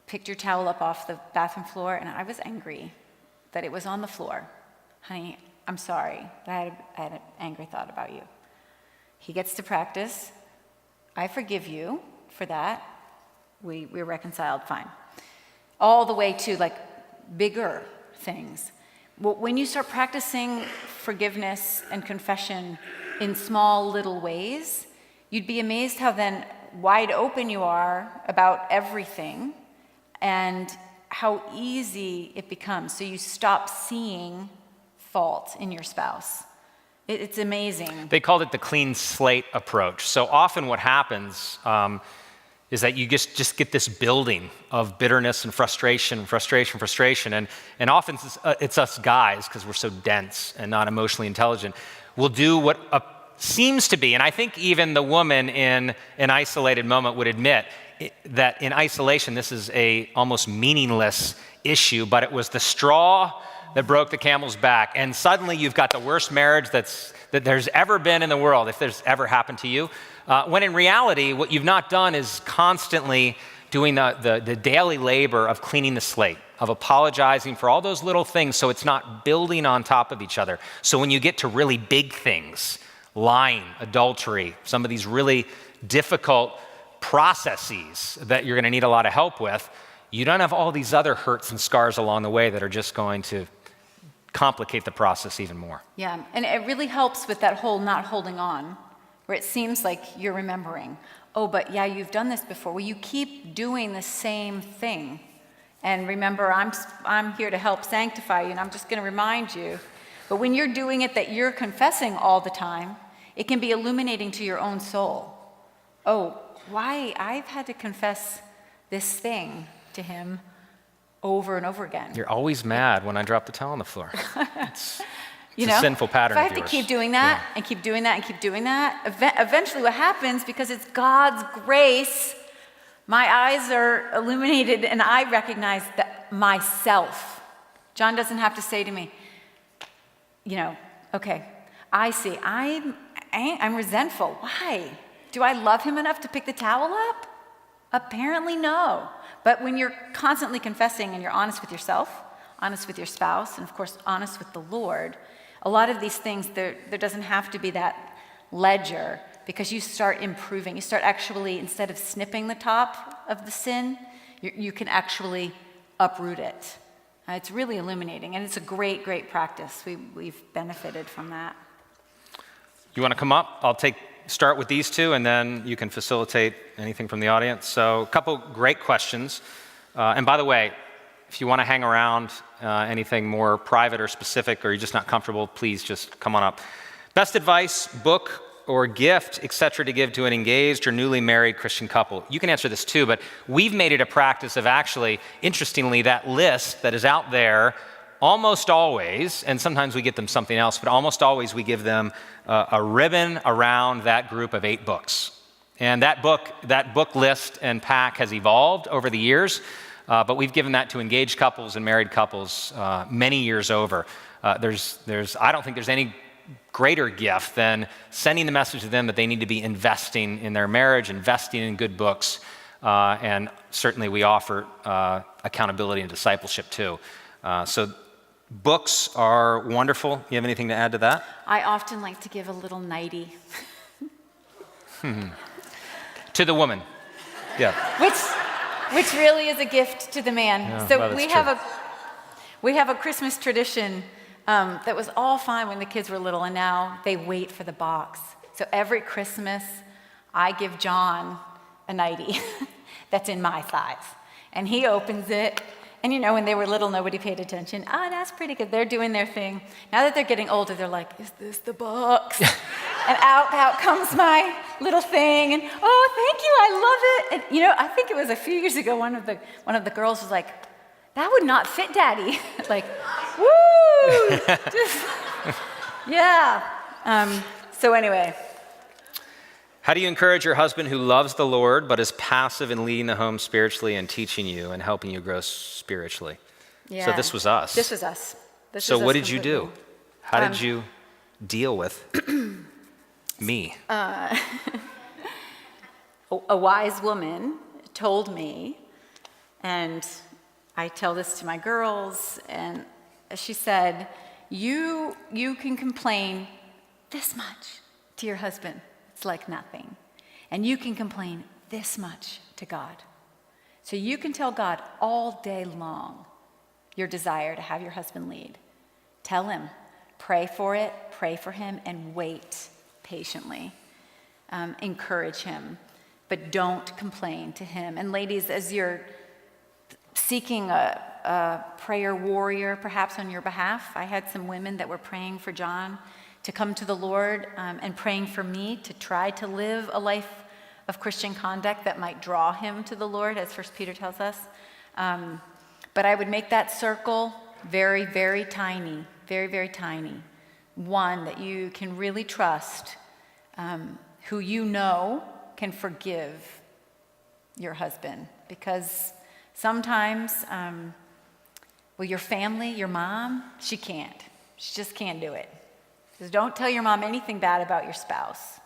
Speaker 2: picked your towel up off the bathroom floor, and I was angry that it was on the floor. Honey, I'm sorry. I had an angry thought about you. He gets to practice. I forgive you for that. We're reconciled, fine. All the way to like bigger things. When you start practicing forgiveness and confession in small little ways, you'd be amazed how then wide open you are about everything and how easy it becomes. So you stop seeing fault in your spouse. It's amazing.
Speaker 1: They called it the clean slate approach. So often what happens is that you just get this building of bitterness and frustration. And often it's us guys, because we're so dense and not emotionally intelligent, will do what seems to be, and I think even the woman in an isolated moment would admit that in isolation, this is a almost meaningless issue, but it was the straw that broke the camel's back. And suddenly you've got the worst marriage that there's ever been in the world, if there's ever happened to you. When in reality, what you've not done is constantly doing the daily labor of cleaning the slate, of apologizing for all those little things so it's not building on top of each other. So when you get to really big things, lying, adultery, some of these really difficult processes that you're going to need a lot of help with, you don't have all these other hurts and scars along the way that are just going to complicate the process even more.
Speaker 2: Yeah, and it really helps with that whole not holding on, where it seems like you're remembering, oh, but yeah, you've done this before. Well, you keep doing the same thing. And remember, I'm here to help sanctify you, and I'm just going to remind you. But when you're doing it that you're confessing all the time, it can be illuminating to your own soul. Oh, why I've had to confess this thing to him over and over again.
Speaker 1: You're always mad when I drop the towel on the floor. It's
Speaker 2: You
Speaker 1: a
Speaker 2: know,
Speaker 1: sinful pattern
Speaker 2: if I
Speaker 1: of
Speaker 2: have to
Speaker 1: yours.
Speaker 2: keep doing that and keep doing that and keep doing that, eventually what happens, because it's God's grace, my eyes are illuminated and I recognize that myself. John doesn't have to say to me, okay, I see, I'm resentful. Why? Do I love him enough to pick the towel up? Apparently no. But when you're constantly confessing and you're honest with yourself, honest with your spouse, and of course honest with the Lord, a lot of these things, there doesn't have to be that ledger because you start improving. You start actually, instead of snipping the top of the sin, you can actually uproot it. It's really illuminating, and it's a great, great practice. We've benefited from that.
Speaker 1: You want to come up? I'll start with these two, and then you can facilitate anything from the audience. So a couple great questions. And by the way, if you want to hang around anything more private or specific, or you're just not comfortable, please just come on up. Best advice, book, or gift, etc., to give to an engaged or newly married Christian couple? You can answer this too, but we've made it a practice of actually, interestingly, that list that is out there, almost always, and sometimes we get them something else, but almost always we give them a ribbon around that group of 8 books. And that book list and pack has evolved over the years, but we've given that to engaged couples and married couples many years over. I don't think there's any greater gift than sending the message to them that they need to be investing in their marriage, investing in good books, and certainly we offer accountability and discipleship too. So books are wonderful. You have anything to add to that?
Speaker 2: I often like to give a little nightie.
Speaker 1: To the woman, yeah.
Speaker 2: Which really is a gift to the man.
Speaker 1: Yeah,
Speaker 2: so
Speaker 1: well,
Speaker 2: we have a Christmas tradition that was all fine when the kids were little, and now they wait for the box. So every Christmas, I give John a nightie that's in my size. And he opens it, and when they were little, nobody paid attention. Oh, that's pretty good. They're doing their thing. Now that they're getting older, they're like, is this the box? And out comes my little thing, and oh, thank you, I love it. And I think it was a few years ago, one of the girls was like, that would not fit Daddy. Like, woo! Yeah. So anyway.
Speaker 1: How do you encourage your husband who loves the Lord but is passive in leading the home spiritually and teaching you and helping you grow spiritually?
Speaker 2: Yeah.
Speaker 1: So this was us.
Speaker 2: This was us.
Speaker 1: So what did you do? How did you deal with me?
Speaker 2: A wise woman told me, and I tell this to my girls, and she said, you can complain this much to your husband. It's like nothing. And you can complain this much to God. So you can tell God all day long your desire to have your husband lead. Tell him, pray for it, pray for him, and wait patiently. Encourage him, but don't complain to him. And ladies, as you're seeking a prayer warrior perhaps on your behalf, I had some women that were praying for John to come to the Lord and praying for me to try to live a life of Christian conduct that might draw him to the Lord, as 1 Peter tells us. But I would make that circle very, very tiny, very, very tiny. One that you can really trust, who can forgive your husband. Because sometimes, your family, your mom, she can't. She just can't do it. So don't tell your mom anything bad about your spouse.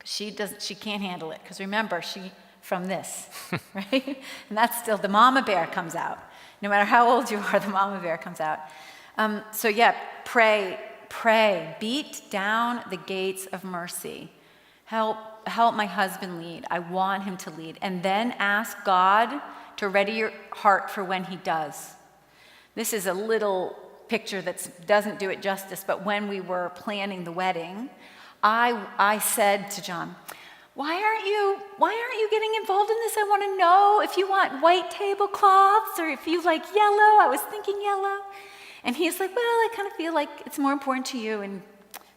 Speaker 2: She can't handle it. Because remember, she from this, right? And that's still, the mama bear comes out. No matter how old you are, the mama bear comes out. Pray. Beat down the gates of mercy. Help my husband lead. I want him to lead. And then ask God to ready your heart for when he does. This is a little picture that doesn't do it justice, but when we were planning the wedding, I said to John, why aren't you getting involved in this? I want to know if you want white tablecloths or if you like yellow. I was thinking yellow. And he's like, well, I kind of feel like it's more important to you and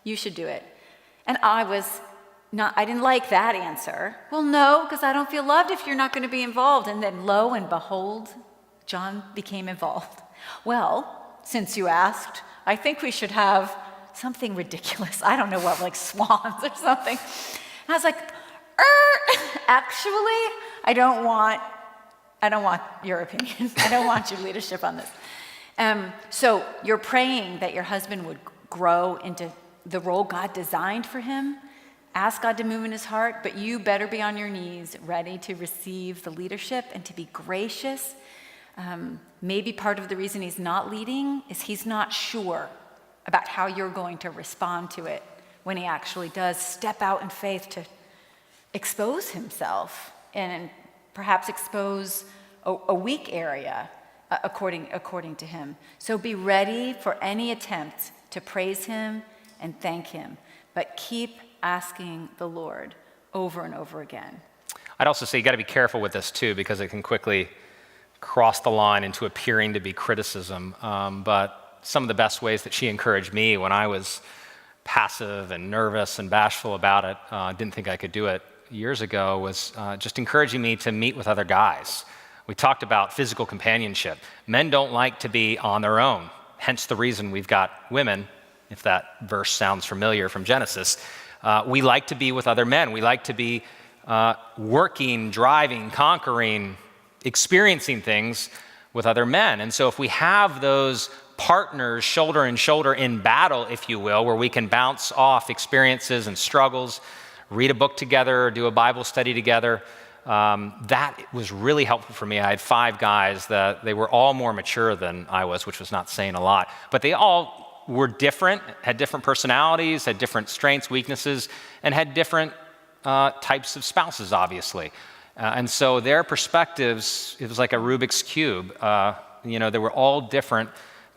Speaker 2: you should do it. And I didn't like that answer. Well, no, because I don't feel loved if you're not going to be involved. And then lo and behold, John became involved. Well, since you asked, I think we should have something ridiculous. I don't know what, like swans or something. And I was like, actually, I don't want your opinion. I don't want your leadership on this. So you're praying that your husband would grow into the role God designed for him. Ask God to move in his heart, but you better be on your knees, ready to receive the leadership and to be gracious. Maybe part of the reason he's not leading is he's not sure about how you're going to respond to it when he actually does step out in faith to expose himself and perhaps expose a weak area according to him. So be ready for any attempt to praise him and thank him, but keep asking the Lord over and over again.
Speaker 1: I'd also say you got to be careful with this too, because it can quickly cross the line into appearing to be criticism. But some of the best ways that she encouraged me when I was passive and nervous and bashful about it, didn't think I could do it years ago, was just encouraging me to meet with other guys. We talked about physical companionship. Men don't like to be on their own, hence the reason we've got women, if that verse sounds familiar from Genesis. We like to be with other men. We like to be working, driving, conquering, experiencing things with other men. And so if we have those partners shoulder and shoulder in battle, if you will, where we can bounce off experiences and struggles, read a book together, do a Bible study together, that was really helpful for me. I had 5 guys that they were all more mature than I was, which was not saying a lot, but they all were different, had different personalities, had different strengths, weaknesses, and had different types of spouses, obviously. And so their perspectives, it was like a Rubik's Cube. They were all different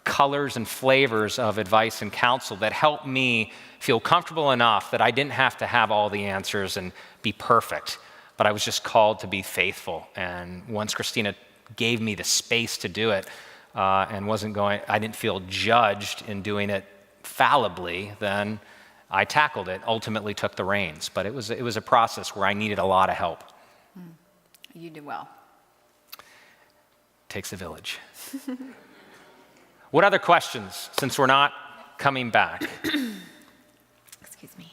Speaker 1: colors and flavors of advice and counsel that helped me feel comfortable enough that I didn't have to have all the answers and be perfect, but I was just called to be faithful. And once Christina gave me the space to do it and I didn't feel judged in doing it fallibly, then I tackled it, ultimately took the reins. But it was a process where I needed a lot of help.
Speaker 2: You did well.
Speaker 1: Takes a village. What other questions, since we're not coming back?
Speaker 2: Excuse me.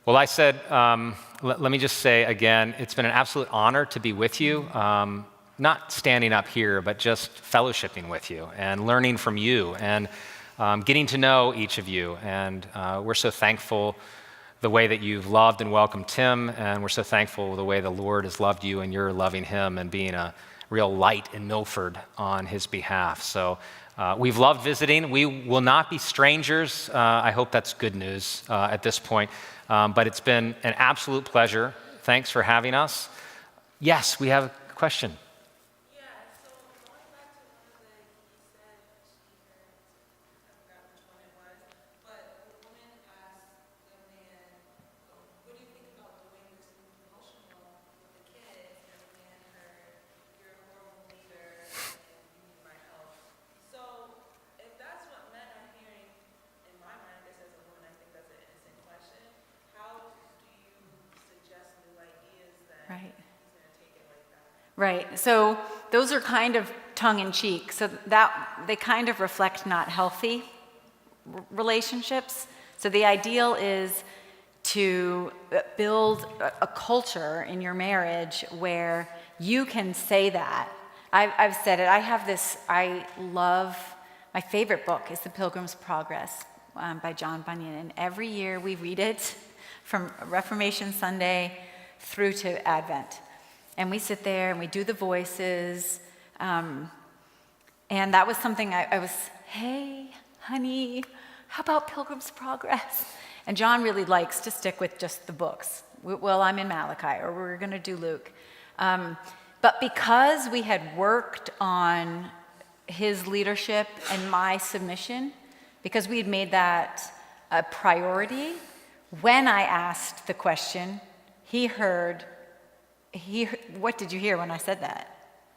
Speaker 1: Well, I said, let me just say again, it's been an absolute honor to be with you. Not standing up here, but just fellowshipping with you and learning from you and getting to know each of you. And we're so thankful the way that you've loved and welcomed Tim, and we're so thankful the way the Lord has loved you and you're loving him and being a real light in Milford on his behalf. So we've loved visiting. We will not be strangers. I hope that's good news at this point. But it's been an absolute pleasure. Thanks for having us. Yes, we have a question.
Speaker 2: Right. So those are kind of tongue-in-cheek. So that they kind of reflect not healthy relationships. So the ideal is to build a culture in your marriage where you can say that. I've said it. I love, my favorite book is The Pilgrim's Progress by John Bunyan. And every year we read it from Reformation Sunday through to Advent. And we sit there and we do the voices. And that was something I was, hey, honey, how about Pilgrim's Progress? And John really likes to stick with just the books. Well, I'm in Malachi, or we're going to do Luke. But because we had worked on his leadership and my submission, because we had made that a priority, when I asked the question, he heard, what did you hear when I said that?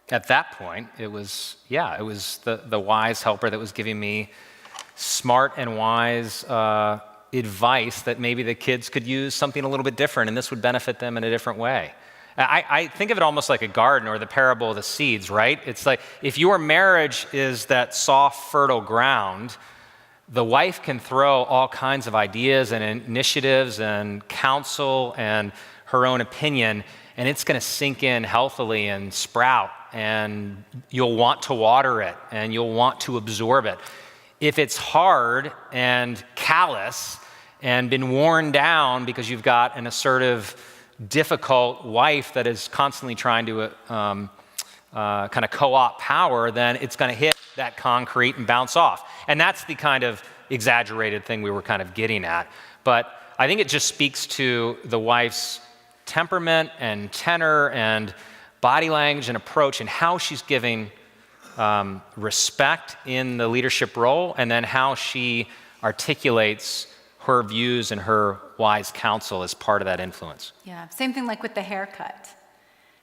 Speaker 1: At that point, it was the wise helper that was giving me smart and wise advice that maybe the kids could use something a little bit different and this would benefit them in a different way. I think of it almost like a garden or the parable of the seeds, right? It's like if your marriage is that soft, fertile ground, the wife can throw all kinds of ideas and initiatives and counsel and her own opinion, and it's going to sink in healthily and sprout, and you'll want to water it and you'll want to absorb it. If it's hard and callous and been worn down because you've got an assertive, difficult wife that is constantly trying to kind of co-opt power, then it's going to hit that concrete and bounce off. And that's the kind of exaggerated thing we were kind of getting at. But I think it just speaks to the wife's temperament and tenor and body language and approach and how she's giving respect in the leadership role, and then how she articulates her views and her wise counsel as part of that influence.
Speaker 2: Yeah, same thing like with the haircut.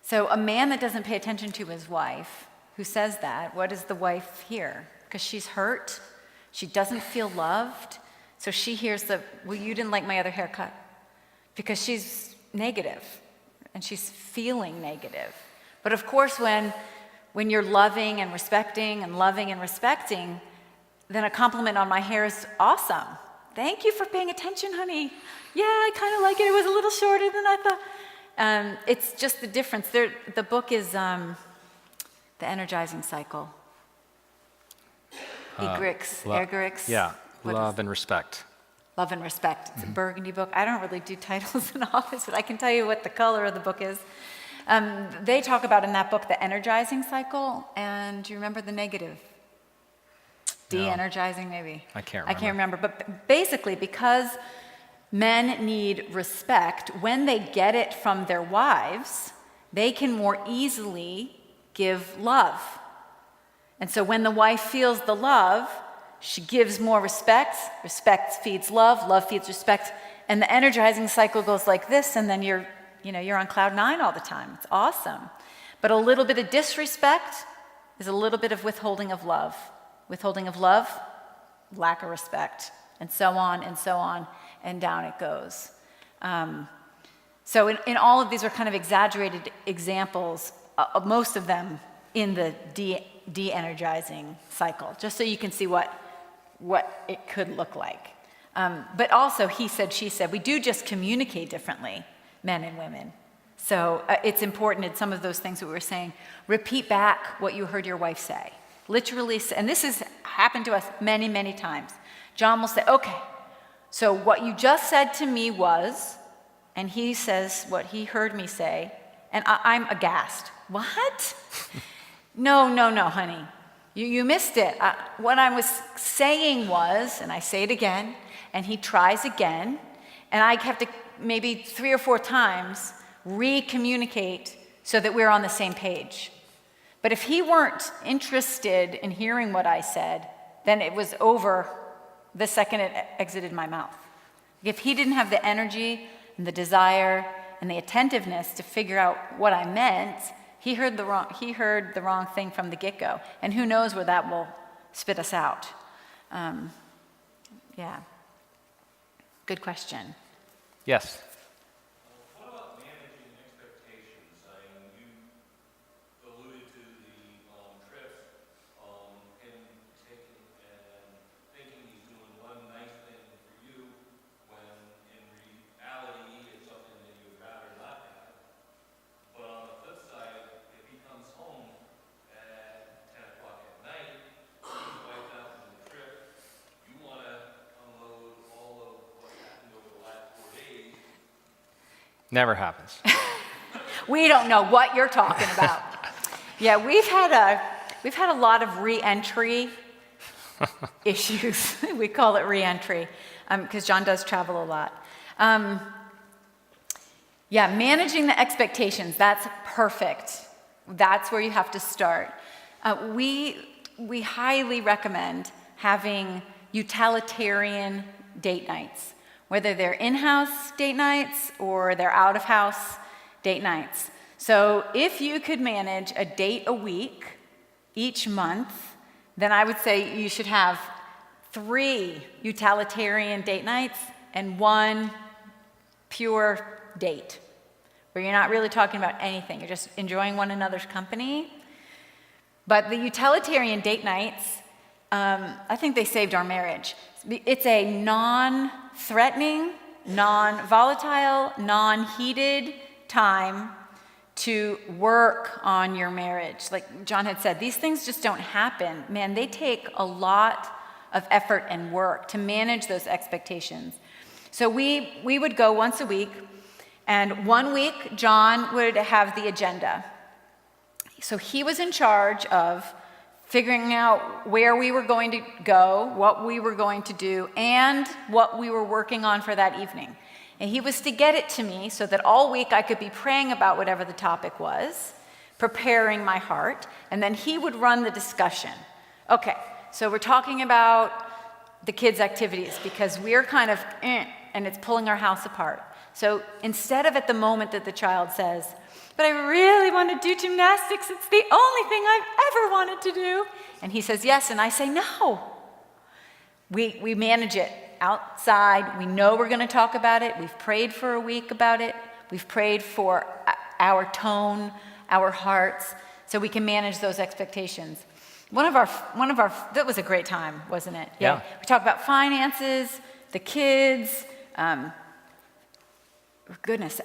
Speaker 2: So a man that doesn't pay attention to his wife, who says that, what does the wife hear? Because she's hurt, she doesn't feel loved, so she hears well, you didn't like my other haircut. Because she's negative, and she's feeling negative. But of course, when you're loving and respecting, then a compliment on my hair is awesome. Thank you for paying attention, honey. Yeah, I kind of like it. It was a little shorter than I thought. It's just the difference. The book is The Energizing Cycle. Egerix.
Speaker 1: Yeah, Love and Respect.
Speaker 2: Love and Respect. It's a Burgundy book. I don't really do titles in office, but I can tell you what the color of the book is. They talk about in that book the energizing cycle, and do you remember the negative? De-energizing, maybe?
Speaker 1: I can't
Speaker 2: remember. But basically, because men need respect, when they get it from their wives, they can more easily give love. And so when the wife feels the love, she gives more respect. Respect feeds love, love feeds respect, and the energizing cycle goes like this, and then you're on cloud 9 all the time. It's awesome. But a little bit of disrespect is a little bit of withholding of love. Withholding of love, lack of respect, and so on, and down it goes. So in all of these are kind of exaggerated examples, most of them in the de-energizing cycle, just so you can see what it could look like. But also, he said, she said, we do just communicate differently, men and women. So it's important in some of those things that we were saying, repeat back what you heard your wife say. Literally, and this has happened to us many, many times. John will say, okay, so what you just said to me was, and he says what he heard me say, and I'm aghast. What? No, honey. You missed it. What I was saying was, and I say it again, and he tries again, and I have to maybe 3 or 4 times re-communicate so that we're on the same page. But if he weren't interested in hearing what I said, then it was over the second it exited my mouth. If he didn't have the energy and the desire and the attentiveness to figure out what I meant, he heard the wrong thing from the get-go. And who knows where that will spit us out. Yeah. Good question.
Speaker 1: Yes.
Speaker 3: What about managing expectations? I mean, you alluded to the trips and taking and thinking he's doing one nice thing for you when in reality it's something that you would rather not have. But on the flip side, if he comes home at 10 o'clock at night, he's wiped out from the trip, you want to unload all of what happened over the last 4 days.
Speaker 1: Never happens.
Speaker 2: We don't know what you're talking about. Yeah, we've had a lot of re-entry issues. We call it re-entry because John does travel a lot. Yeah, managing the expectations, that's perfect. That's where you have to start. We highly recommend having utilitarian date nights, whether they're in-house date nights or they're out-of-house date nights. So if you could manage a date a week each month, then I would say you should have 3 utilitarian date nights and 1 pure date, where you're not really talking about anything. You're just enjoying one another's company. But the utilitarian date nights, I think they saved our marriage. It's a non-threatening, non-volatile, non-heated time to work on your marriage. Like John had said, these things just don't happen. Man, they take a lot of effort and work to manage those expectations. So we would go once a week, and 1 week, John would have the agenda. So he was in charge of figuring out where we were going to go, what we were going to do, and what we were working on for that evening. And he was to get it to me so that all week I could be praying about whatever the topic was, preparing my heart, and then he would run the discussion. Okay, so we're talking about the kids' activities because we're kind of and it's pulling our house apart. So instead of at the moment that the child says, but I really want to do gymnastics, it's the only thing I've ever wanted to do, and he says yes, and I say no. We manage it outside. We know we're going to talk about it. We've prayed for a week about it. We've prayed for our tone, our hearts, so we can manage those expectations. One of our, that was a great time, wasn't it?
Speaker 1: Yeah.
Speaker 2: We talked about finances, the kids, goodness,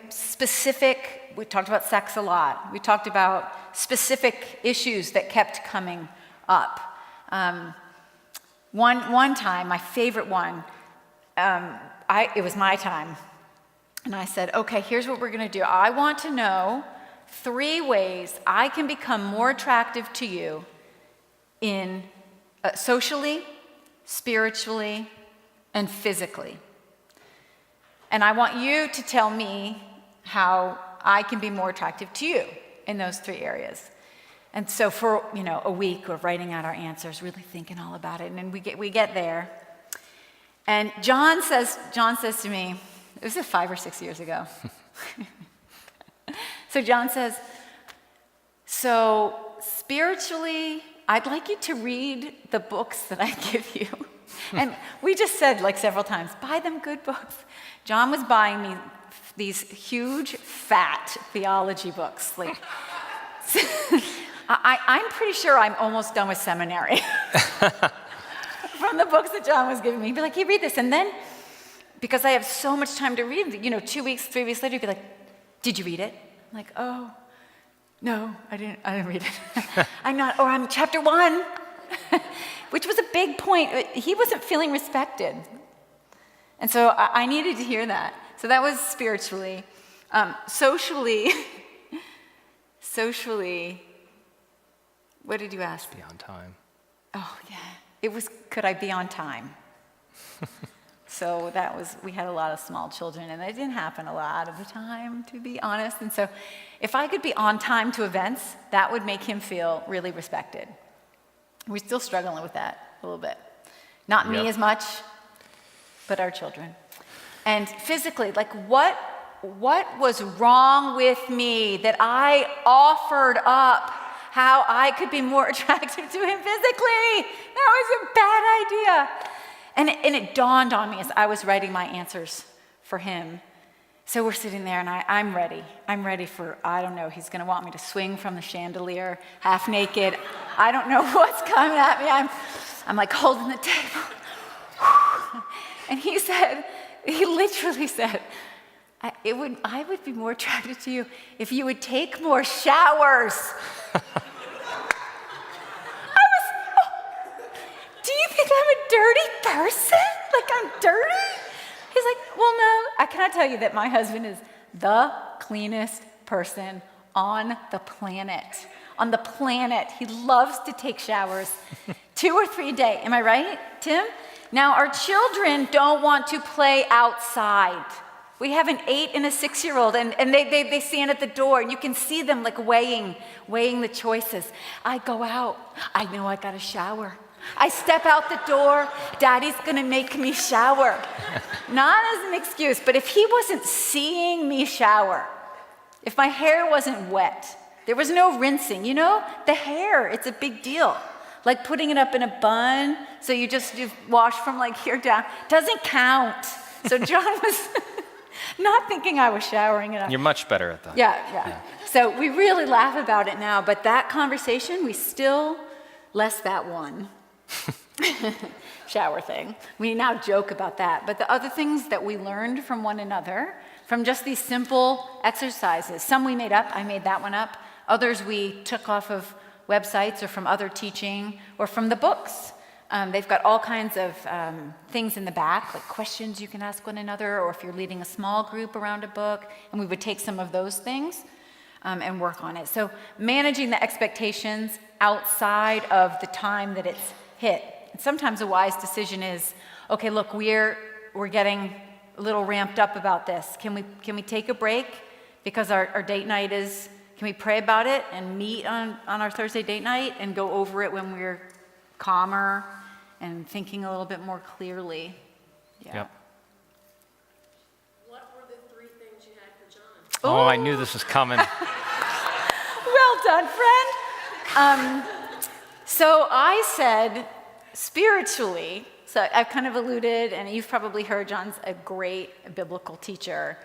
Speaker 2: specific, we talked about sex a lot. We talked about specific issues that kept coming up. One time, my favorite one, it was my time. And I said, okay, here's what we're going to do. I want to know 3 ways I can become more attractive to you in socially, spiritually, and physically. And I want you to tell me how I can be more attractive to you in those 3 areas. And so for a week of writing out our answers, really thinking all about it, and then we get there. And John says to me, it was 5 or 6 years ago. So John says, so spiritually, I'd like you to read the books that I give you. And we just said several times, buy them good books. John was buying me these huge, fat theology books. I'm pretty sure I'm almost done with seminary from the books that John was giving me. He'd be like, hey, read this. And then, because I have so much time to read, 2 weeks, 3 weeks later, he'd be like, did you read it? I'm like, oh, no, I didn't read it. I'm chapter 1, which was a big point. He wasn't feeling respected. And so I needed to hear that. So that was spiritually. Socially, what did you ask?
Speaker 1: Be on time.
Speaker 2: Oh, yeah. It was, could I be on time? So we had a lot of small children, and it didn't happen a lot of the time, to be honest. And so if I could be on time to events, that would make him feel really respected. We're still struggling with that a little bit. Not me as much, but our children. And physically, what was wrong with me that I offered up how I could be more attractive to him physically? That was a bad idea. And it dawned on me as I was writing my answers for him. So we're sitting there, and I'm ready. I'm ready for, I don't know, he's going to want me to swing from the chandelier, half naked. I don't know what's coming at me. I'm like holding the table. And he literally said, I would be more attracted to you if you would take more showers. Do you think I'm a dirty person? I'm dirty? He's like, well, no. I cannot tell you that my husband is the cleanest person on the planet. On the planet. He loves to take showers 2 or 3 a day. Am I right, Tim? Now, our children don't want to play outside. We have an 8 and a 6-year-old, and they stand at the door, and you can see them weighing the choices. I go out. I know I got to shower. I step out the door, Daddy's gonna make me shower. Not as an excuse, but if he wasn't seeing me shower, if my hair wasn't wet, there was no rinsing. The hair, it's a big deal. Like putting it up in a bun, so you wash from here down, doesn't count. So John was not thinking I was showering enough.
Speaker 1: You're much better at that.
Speaker 2: Yeah. So we really laugh about it now, but that conversation, we still, less that one. Shower thing. We now joke about that. But the other things that we learned from one another, from just these simple exercises, some we made up, I made that one up. Others we took off of websites or from other teaching or from the books. They've got all kinds of things in the back, like questions you can ask one another, or if you're leading a small group around a book, and we would take some of those things. and work on it. So managing the expectations outside of the time that it's hit. And sometimes a wise decision is, okay, look, we're getting a little ramped up about this. Can we take a break? Because our date night is, can we pray about it and meet on our Thursday date night and go over it when we're calmer and thinking a little bit more clearly? Yeah.
Speaker 1: Yep.
Speaker 4: What were the 3 things you had for John?
Speaker 1: Oh, I knew this was coming.
Speaker 2: Well done, friend. So I said, spiritually, so I've kind of alluded, and you've probably heard John's a great biblical teacher.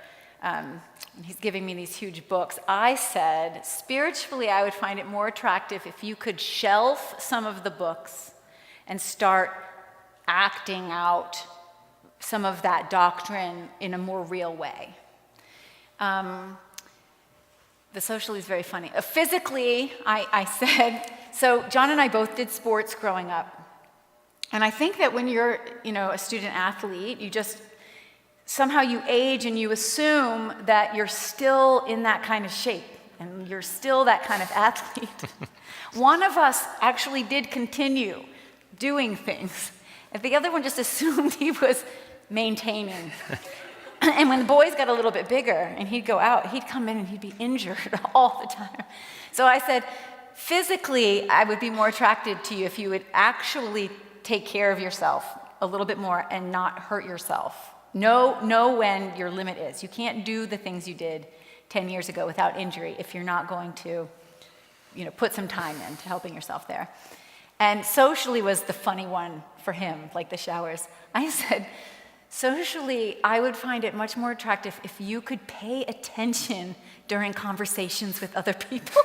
Speaker 2: He's giving me these huge books. I said, spiritually, I would find it more attractive if you could shelf some of the books and start acting out some of that doctrine in a more real way. The socially is very funny. Physically, I said, so John and I both did sports growing up. And I think that when you're, a student athlete, somehow you age and you assume that you're still in that kind of shape and you're still that kind of athlete. One of us actually did continue doing things, and the other one just assumed he was maintaining. And when the boys got a little bit bigger and he'd go out, he'd come in and he'd be injured all the time. So I said, physically, I would be more attracted to you if you would actually take care of yourself a little bit more and not hurt yourself. Know when your limit is. You can't do the things you did 10 years ago without injury if you're not going to, put some time into helping yourself there. And socially was the funny one for him, like the showers. I said, socially, I would find it much more attractive if you could pay attention during conversations with other people.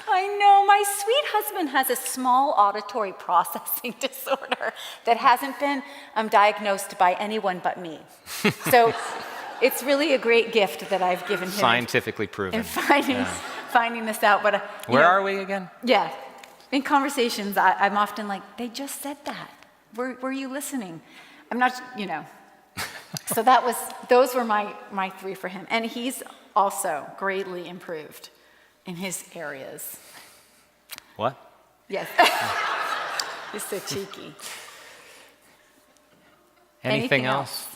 Speaker 2: I know, my sweet husband has a small auditory processing disorder that hasn't been diagnosed by anyone but me. So it's really a great gift that I've given him.
Speaker 1: Scientifically proven.
Speaker 2: In finding this out. But
Speaker 1: Where are we again?
Speaker 2: Yeah. In conversations, I'm often like, they just said that. Were you listening? I'm not, So those were my 3 for him. And he's also greatly improved in his areas.
Speaker 1: What?
Speaker 2: Yes. He's so cheeky.
Speaker 1: Anything else?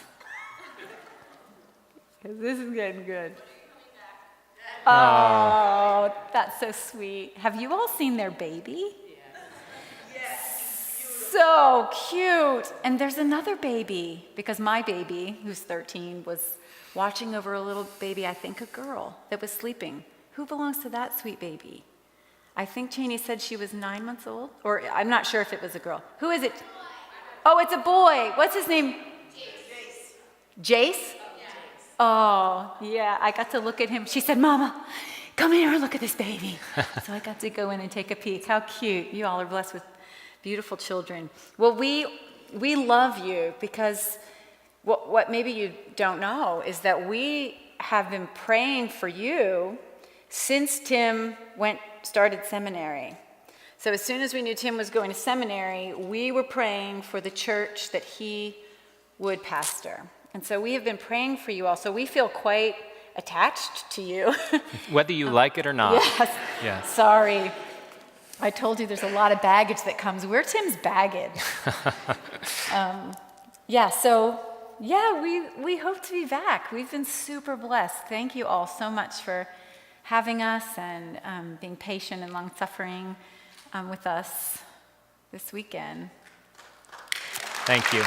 Speaker 2: 'Cause this is getting good. Oh, that's so sweet. Have you all seen their baby? So cute. And there's another baby, because my baby, who's 13, was watching over a little baby, I think a girl, that was sleeping. Who belongs to that sweet baby? I think Cheney said she was 9 months old, or I'm not sure if it was a girl. Who is it? Oh, it's a boy. What's his name? Jace. Jace? Oh, yeah, I got to look at him. She said, Mama, come here and look at this baby. So I got to go in and take a peek. How cute. You all are blessed with beautiful children. Well, we love you because what maybe you don't know is that we have been praying for you since Tim started seminary. So as soon as we knew Tim was going to seminary, we were praying for the church that he would pastor. And so we have been praying for you all. So we feel quite attached to you.
Speaker 1: Whether you like it or not.
Speaker 2: Yes.
Speaker 1: Yeah.
Speaker 2: Sorry. I told you there's a lot of baggage that comes. We're Tim's baggage. We hope to be back. We've been super blessed. Thank you all so much for having us and being patient and long-suffering with us this weekend.
Speaker 1: Thank you.